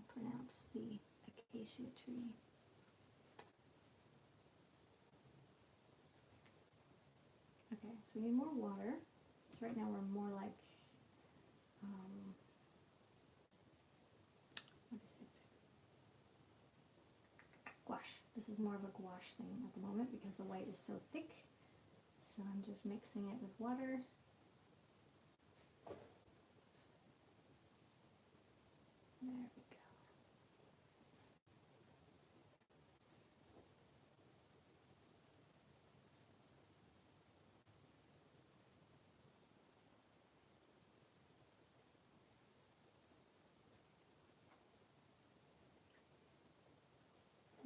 pronounce the acacia tree. Okay, so we need more water. So right now we're more like, what is it? Gouache. This is more of a gouache thing at the moment because the white is so thick. So I'm just mixing it with water. There we go.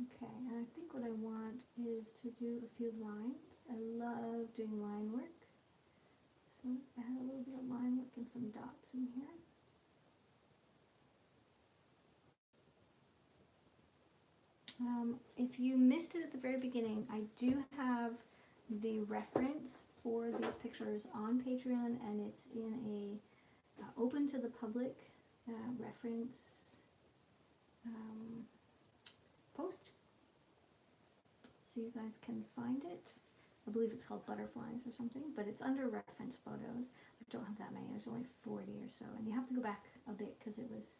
Okay, and I think what I want is to do a few lines. I love doing line work. So let's add a little bit of line work and some dots in here. If you missed it at the very beginning, I do have the reference for these pictures on Patreon, and it's in a open to the public reference post, so you guys can find it. I believe it's called Butterflies or something, but it's under reference photos. I don't have that many. There's only 40 or so, and you have to go back a bit because it was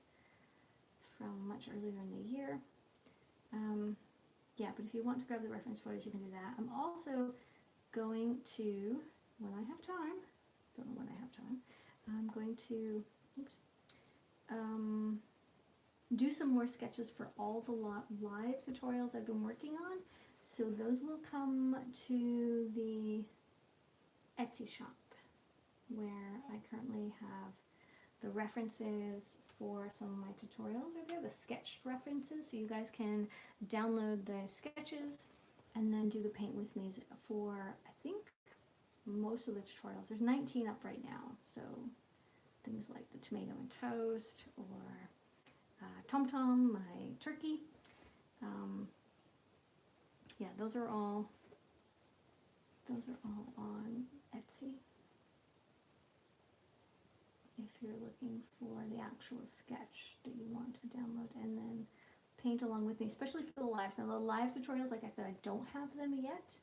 from much earlier in the year. Yeah, but if you want to grab the reference photos, you can do that. I'm also going to, when I have time, don't know when I have time, I'm going to, do some more sketches for all the live tutorials I've been working on. So those will come to the Etsy shop, where I currently have the references for some of my tutorials are there, the sketched references, so you guys can download the sketches and then do the paint with me for, I think, most of the tutorials. There's 19 up right now, so things like the tomato and toast, or Tom Tom, my turkey. Yeah, those are all on Etsy. If you're looking for the actual sketch that you want to download and then paint along with me, especially for the lives. Now the live tutorials, like I said, I don't have them yet.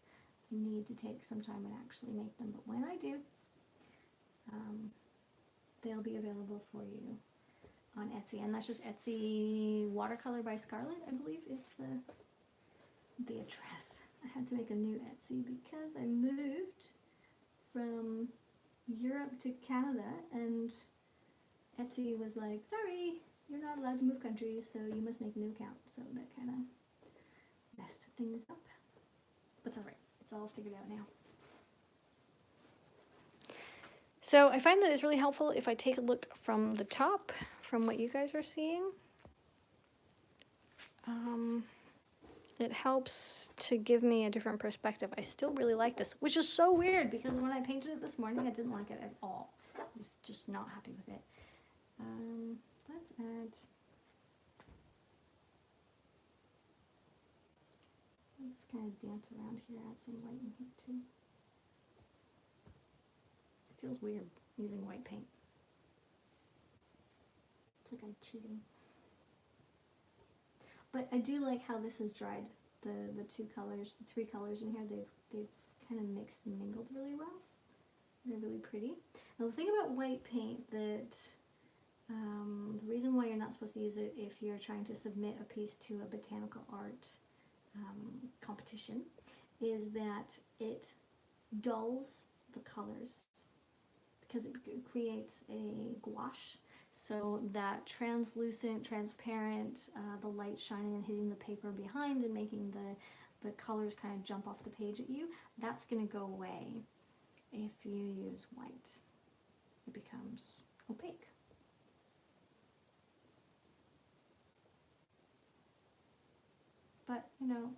I need to take some time and actually make them, but when I do, they'll be available for you on Etsy. And that's just Etsy Watercolor by Scarlett, I believe, is the address. I had to make a new Etsy because I moved from Europe to Canada, and Etsy was like, sorry, you're not allowed to move countries, so you must make a new account. So that kind of messed things up. But it's alright, it's all figured out now. So I find that it's really helpful if I take a look from the top, from what you guys are seeing. It helps to give me a different perspective. I still really like this, which is so weird because when I painted it this morning, I didn't like it at all. I was just not happy with it. Let's kind of dance around here, add some white in here too. It feels weird using white paint. It's like I'm cheating. But I do like how this is dried. The two colors, the three colors in here, they've kind of mixed and mingled really well. They're really pretty. Now the thing about white paint that the reason why you're not supposed to use it if you're trying to submit a piece to a botanical art competition is that it dulls the colors because it creates a gouache. So that translucent, transparent, the light shining and hitting the paper behind and making the colors kind of jump off the page at you, that's going to go away if you use white. It becomes opaque. But, you know,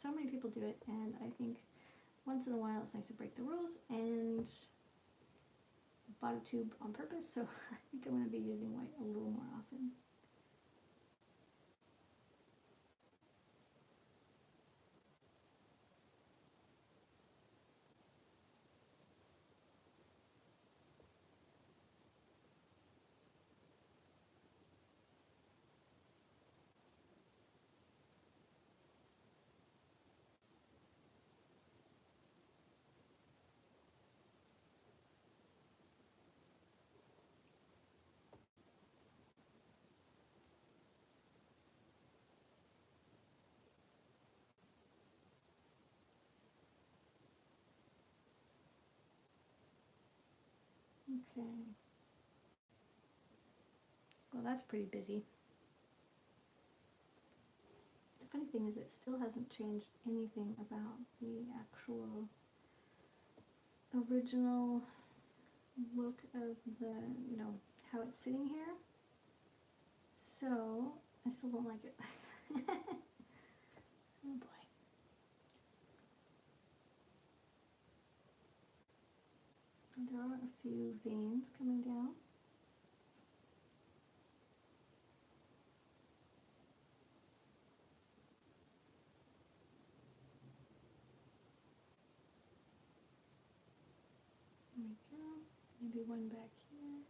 so many people do it, and I think once in a while it's nice to break the rules, and I bought a tube on purpose, so I think I'm going to be using white a little more often. Okay. Well, that's pretty busy. The funny thing is it still hasn't changed anything about the actual original look of the, you know, how it's sitting here. So, I still don't like it. Oh boy. There are a few veins coming down. There we go. Maybe one back here.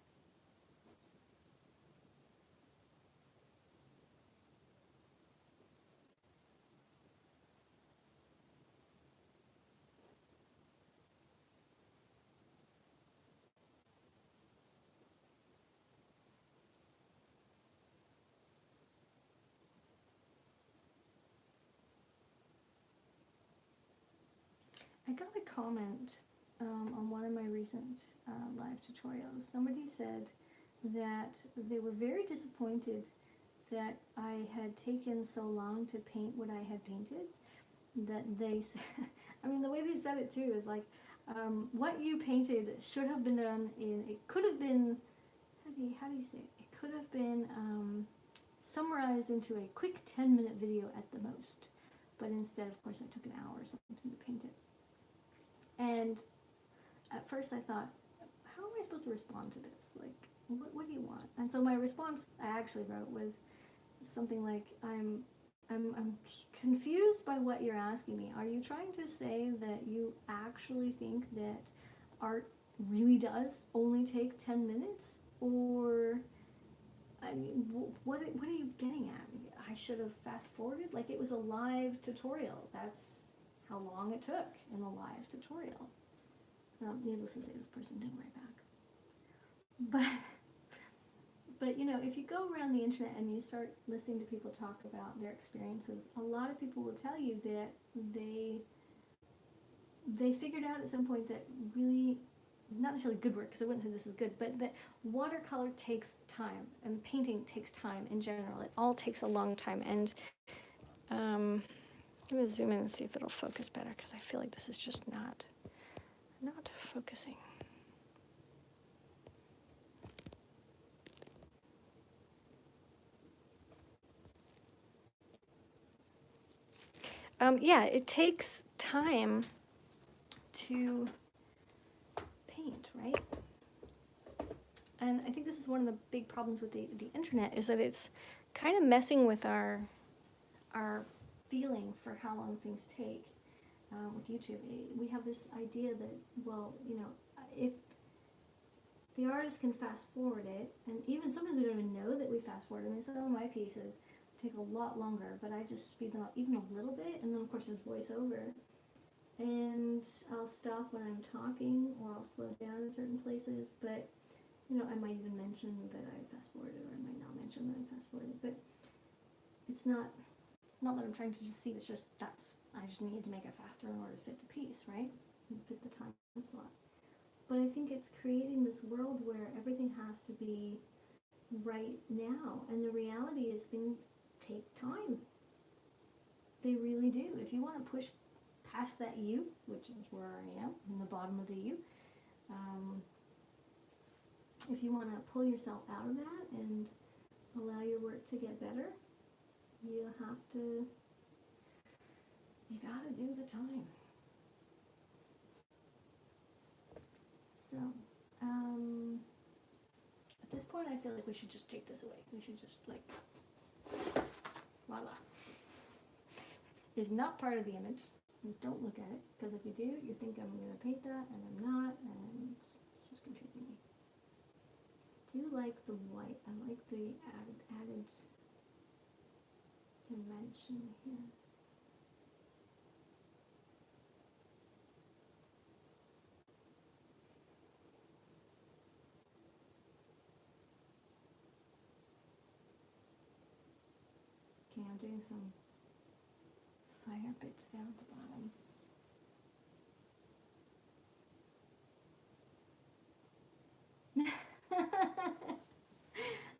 I got a comment on one of my recent live tutorials. Somebody said that they were very disappointed that I had taken so long to paint what I had painted. That they, I mean, the way they said it too is like, what you painted should have been done in, it could have been, how how do you say it? It could have been summarized into a quick 10-minute video at the most. But instead, of course, I took an hour or something to paint it. And at first I thought, how am I supposed to respond to this? Like, what do you want? And so my response I actually wrote was something like, I'm confused by what you're asking me. Are you trying to say that you actually think that art really does only take 10 minutes? Or, I mean, what are you getting at? I should have fast forwarded? Like, it was a live tutorial. That's how long it took in a live tutorial. Needless to say, this person didn't write back. But you know, if you go around the internet and you start listening to people talk about their experiences, a lot of people will tell you that they figured out at some point that really, not necessarily good work, because I wouldn't say this is good, but that watercolor takes time, and painting takes time in general. It all takes a long time. And I'm going to zoom in and see if it'll focus better, because I feel like this is just not focusing. Yeah, it takes time to paint, right? And I think this is one of the big problems with the internet, is that it's kind of messing with our feeling for how long things take. With YouTube, we have this idea that, well, you know, if the artist can fast forward it, and even sometimes we don't even know that we fast forward. I mean, some of my pieces take a lot longer, but I just speed them up even a little bit, and then of course there's voiceover, and I'll stop when I'm talking, or I'll slow down in certain places, but you know, I might even mention that I fast forwarded, or I might not mention that I fast forwarded, but it's not that I'm trying to deceive, it's just I just need to make it faster in order to fit the piece, right? And fit the time slot. But I think it's creating this world where everything has to be right now, and the reality is things take time. They really do. If you want to push past that U, which is where I am, in the bottom of the U, if you want to pull yourself out of that and allow your work to get better, you gotta do the time. So, at this point I feel like we should just take this away. We should just, like, voila. It's not part of the image. Don't look at it, because if you do, you think I'm going to paint that, and I'm not, and it's just confusing me. I do like the white. I like the added dimension here. Okay, I'm doing some fire bits down at the bottom.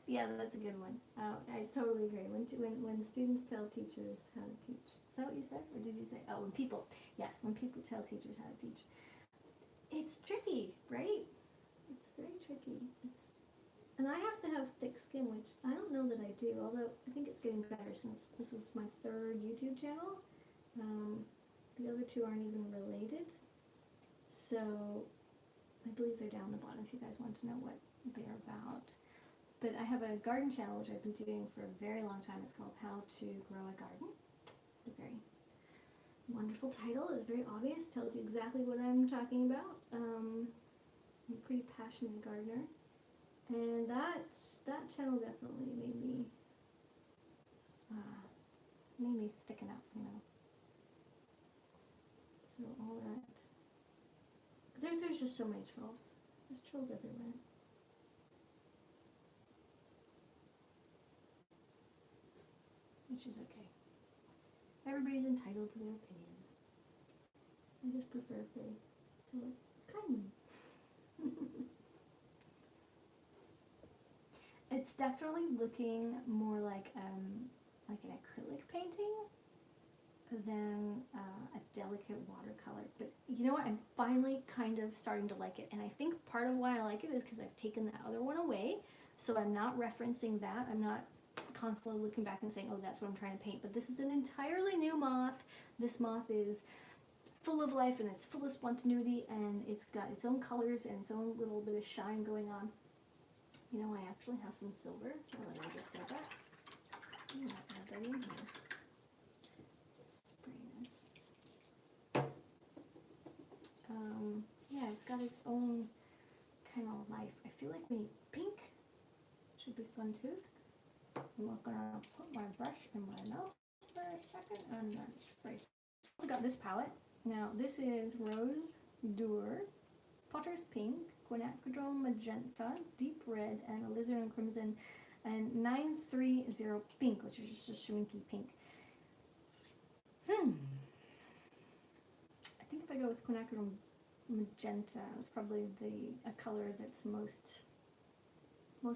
Yeah, that's a good one. I totally agree. When students tell teachers how to teach. Is that what you said? Or did you say, oh, when people tell teachers how to teach. It's tricky, right? It's very tricky. And I have to have thick skin, which I don't know that I do, although I think it's getting better since this is my third YouTube channel. The other two aren't even related. So I believe they're down the bottom if you guys want to know what they're about. But I have a garden channel, which I've been doing for a very long time. It's called How to Grow a Garden. A very wonderful title. It's very obvious. Tells you exactly what I'm talking about. I'm a pretty passionate gardener. And that channel definitely made me thicken up, you know. So all that. There's just so many trolls. There's trolls everywhere. Which is okay. Everybody's entitled to their opinion. I just prefer if they tell it kindly. It's definitely looking more like an acrylic painting than a delicate watercolor. But you know what? I'm finally kind of starting to like it. And I think part of why I like it is because I've taken that other one away, So I'm not referencing that. I'm not constantly looking back and saying, oh, that's what I'm trying to paint. But this is an entirely new moth. This moth is full of life and it's full of spontaneity, and it's got its own colors and its own little bit of shine going on. You know, I actually have some silver, so let me just set that. I'm going to add that in here. Spray this. Yeah, it's got its own kind of life. I feel like maybe pink should be fun too. I'm not going to put my brush in my mouth for a second and then spray. I also got this palette. Now, this is Rose d'Or, Potter's Pink, Quinacridone Magenta, Deep Red, and Alizarin Crimson, and 930 Pink, which is just a shrinky pink. I think if I go with Quinacridone Magenta, it's probably a color that's most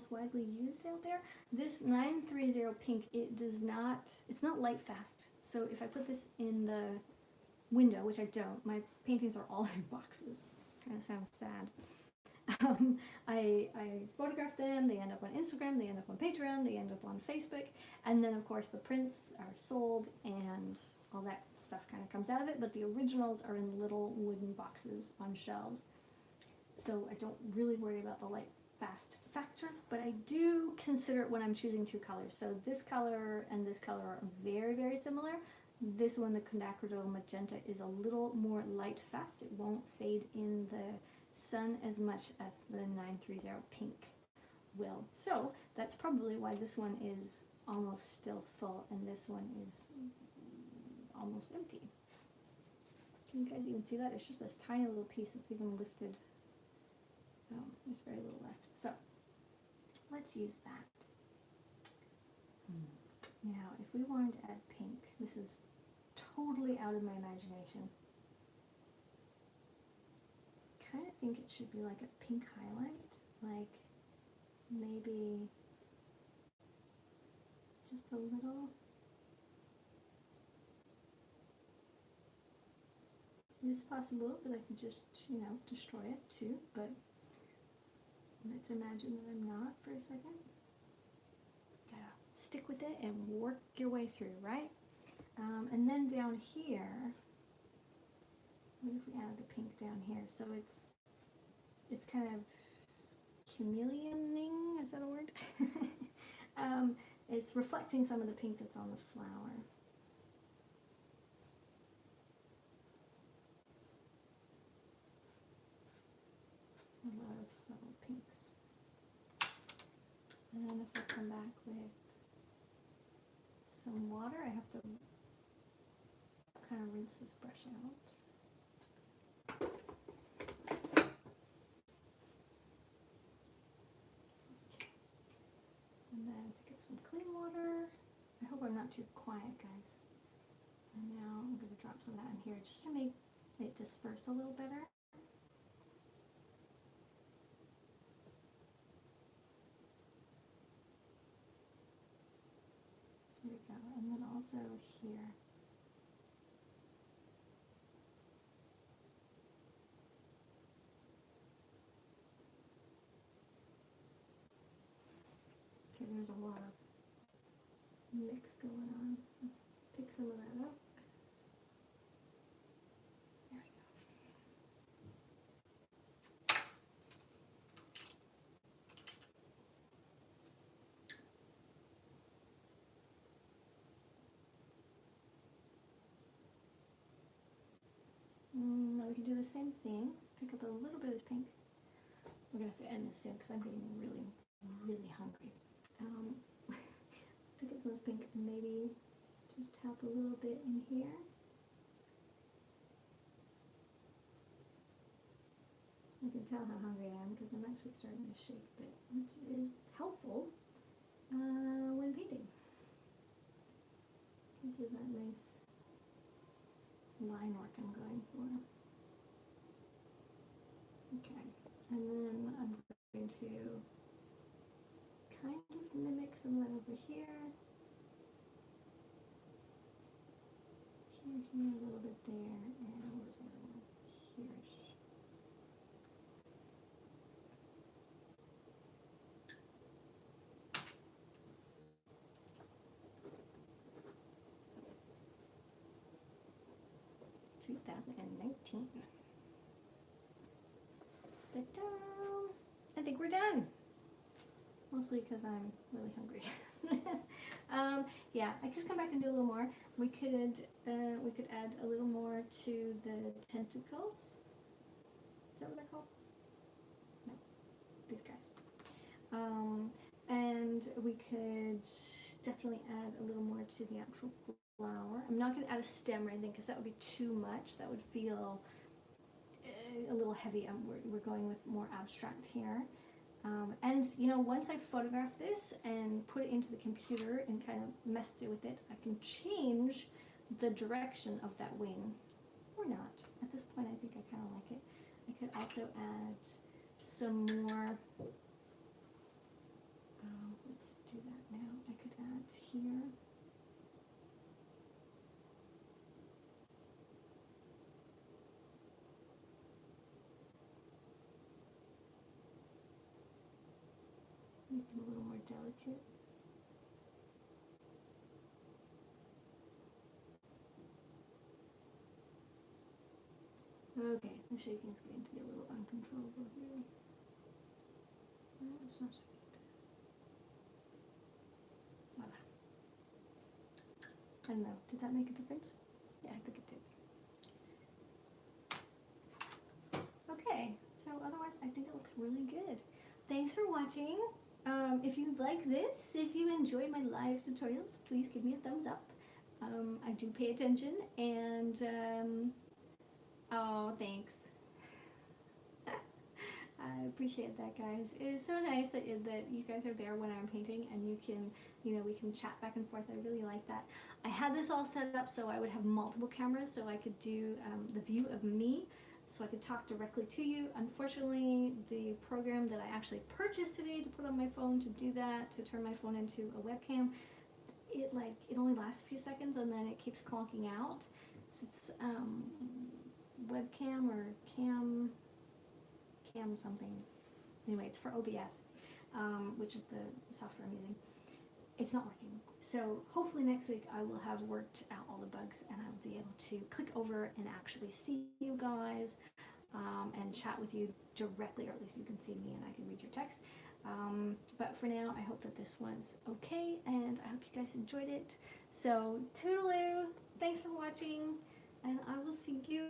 widely used out there. This 930 Pink, it's not light fast. So if I put this in the window, which I don't, my paintings are all in boxes. Kind of sounds sad. I photograph them, they end up on Instagram, they end up on Patreon, they end up on Facebook, and then of course the prints are sold and all that stuff kind of comes out of it, but the originals are in little wooden boxes on shelves. So I don't really worry about the light fast factor, but I do consider it when I'm choosing two colors. So this color and this color are very, very similar. This one, the Quinacridone Magenta, is a little more light fast. It won't fade in the sun as much as the 930 Pink will. So that's probably why this one is almost still full and this one is almost empty. Can you guys even see that? It's just this tiny little piece that's even lifted. There's very little left. So let's use that. Now, if we wanted to add pink, this is totally out of my imagination. Kind of think it should be like a pink highlight, like maybe just a little. It is possible that I could just, destroy it too, but let's imagine that I'm not for a second. Gotta stick with it and work your way through, right? And then down here, what if we add the pink down here? So it's kind of chameleoning, is that a word? It's reflecting some of the pink that's on the flower. A lot of subtle pinks. And then if I come back with some water, I have to kind of rinse this brush out. And then pick up some clean water. I hope I'm not too quiet, guys. And now I'm going to drop some of that in here just to make it disperse a little better. There we go. And then also here. Okay, there's a lot of mix going on. Let's pick some of that up. There we go. Now we can do the same thing. Let's pick up a little bit of pink. We're going to have to end this soon because I'm getting really, really hungry. Pick up some of this pink and maybe just tap a little bit in here. You can tell how hungry I am because I'm actually starting to shake a bit, which is helpful when painting. This is that nice line work I'm going for. Okay, and then I'm going to kind of mimic some of that over here. Here, a little bit there, and where's the other one? Here-ish. 2019. Ta-da! I think we're done. Mostly because I'm really hungry. Yeah, I could come back and do a little more. We could add a little more to the tentacles. Is that what they're called? No, these guys. And we could definitely add a little more to the actual flower. I'm not going to add a stem or anything because that would be too much. That would feel a little heavy. We're going with more abstract here. And you know, once I photograph this and put it into the computer and kind of messed it with it, I can change the direction of that wing, or not. At this point, I think I kind of like it. I could also add some more. Let's do that now. I could add here. Make them a little more delicate. Okay, the shaking's getting to be a little uncontrollable here. No, it's not so good. Voila. I don't know, did that make a difference? Yeah, I think it did. Okay, so otherwise I think it looks really good. Thanks for watching. If you like this, if you enjoy my live tutorials, please give me a thumbs up. I do pay attention, and oh, thanks. I appreciate that, guys. It is so nice that you guys are there when I'm painting, and you can, we can chat back and forth. I really like that. I had this all set up so I would have multiple cameras, so I could do the view of me, so I could talk directly to you. Unfortunately, the program that I actually purchased today to put on my phone to do that, to turn my phone into a webcam, it only lasts a few seconds and then it keeps clonking out. So it's webcam or cam something. Anyway, it's for OBS, which is the software I'm using. It's not working. So hopefully next week I will have worked out all the bugs and I'll be able to click over and actually see you guys and chat with you directly, or at least you can see me and I can read your text. But for now, I hope that this was okay, and I hope you guys enjoyed it. So toodaloo, thanks for watching, and I will see you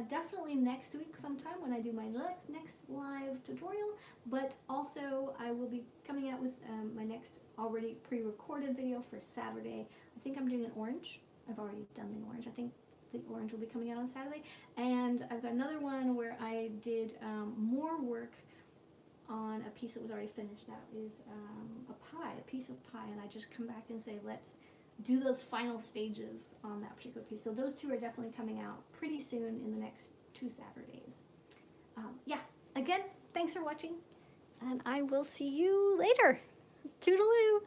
definitely next week sometime when I do my next live tutorial, but also I will be coming out with my next already pre-recorded video for Saturday. I think I'm doing an orange. I've already done the orange. I think the orange will be coming out on Saturday, and I've got another one where I did more work on a piece that was already finished. That is a piece of pie, and I just come back and say, let's do those final stages on that particular piece. So those two are definitely coming out pretty soon in the next 2 Saturdays. Yeah, again, thanks for watching, and I will see you later. Toodaloo!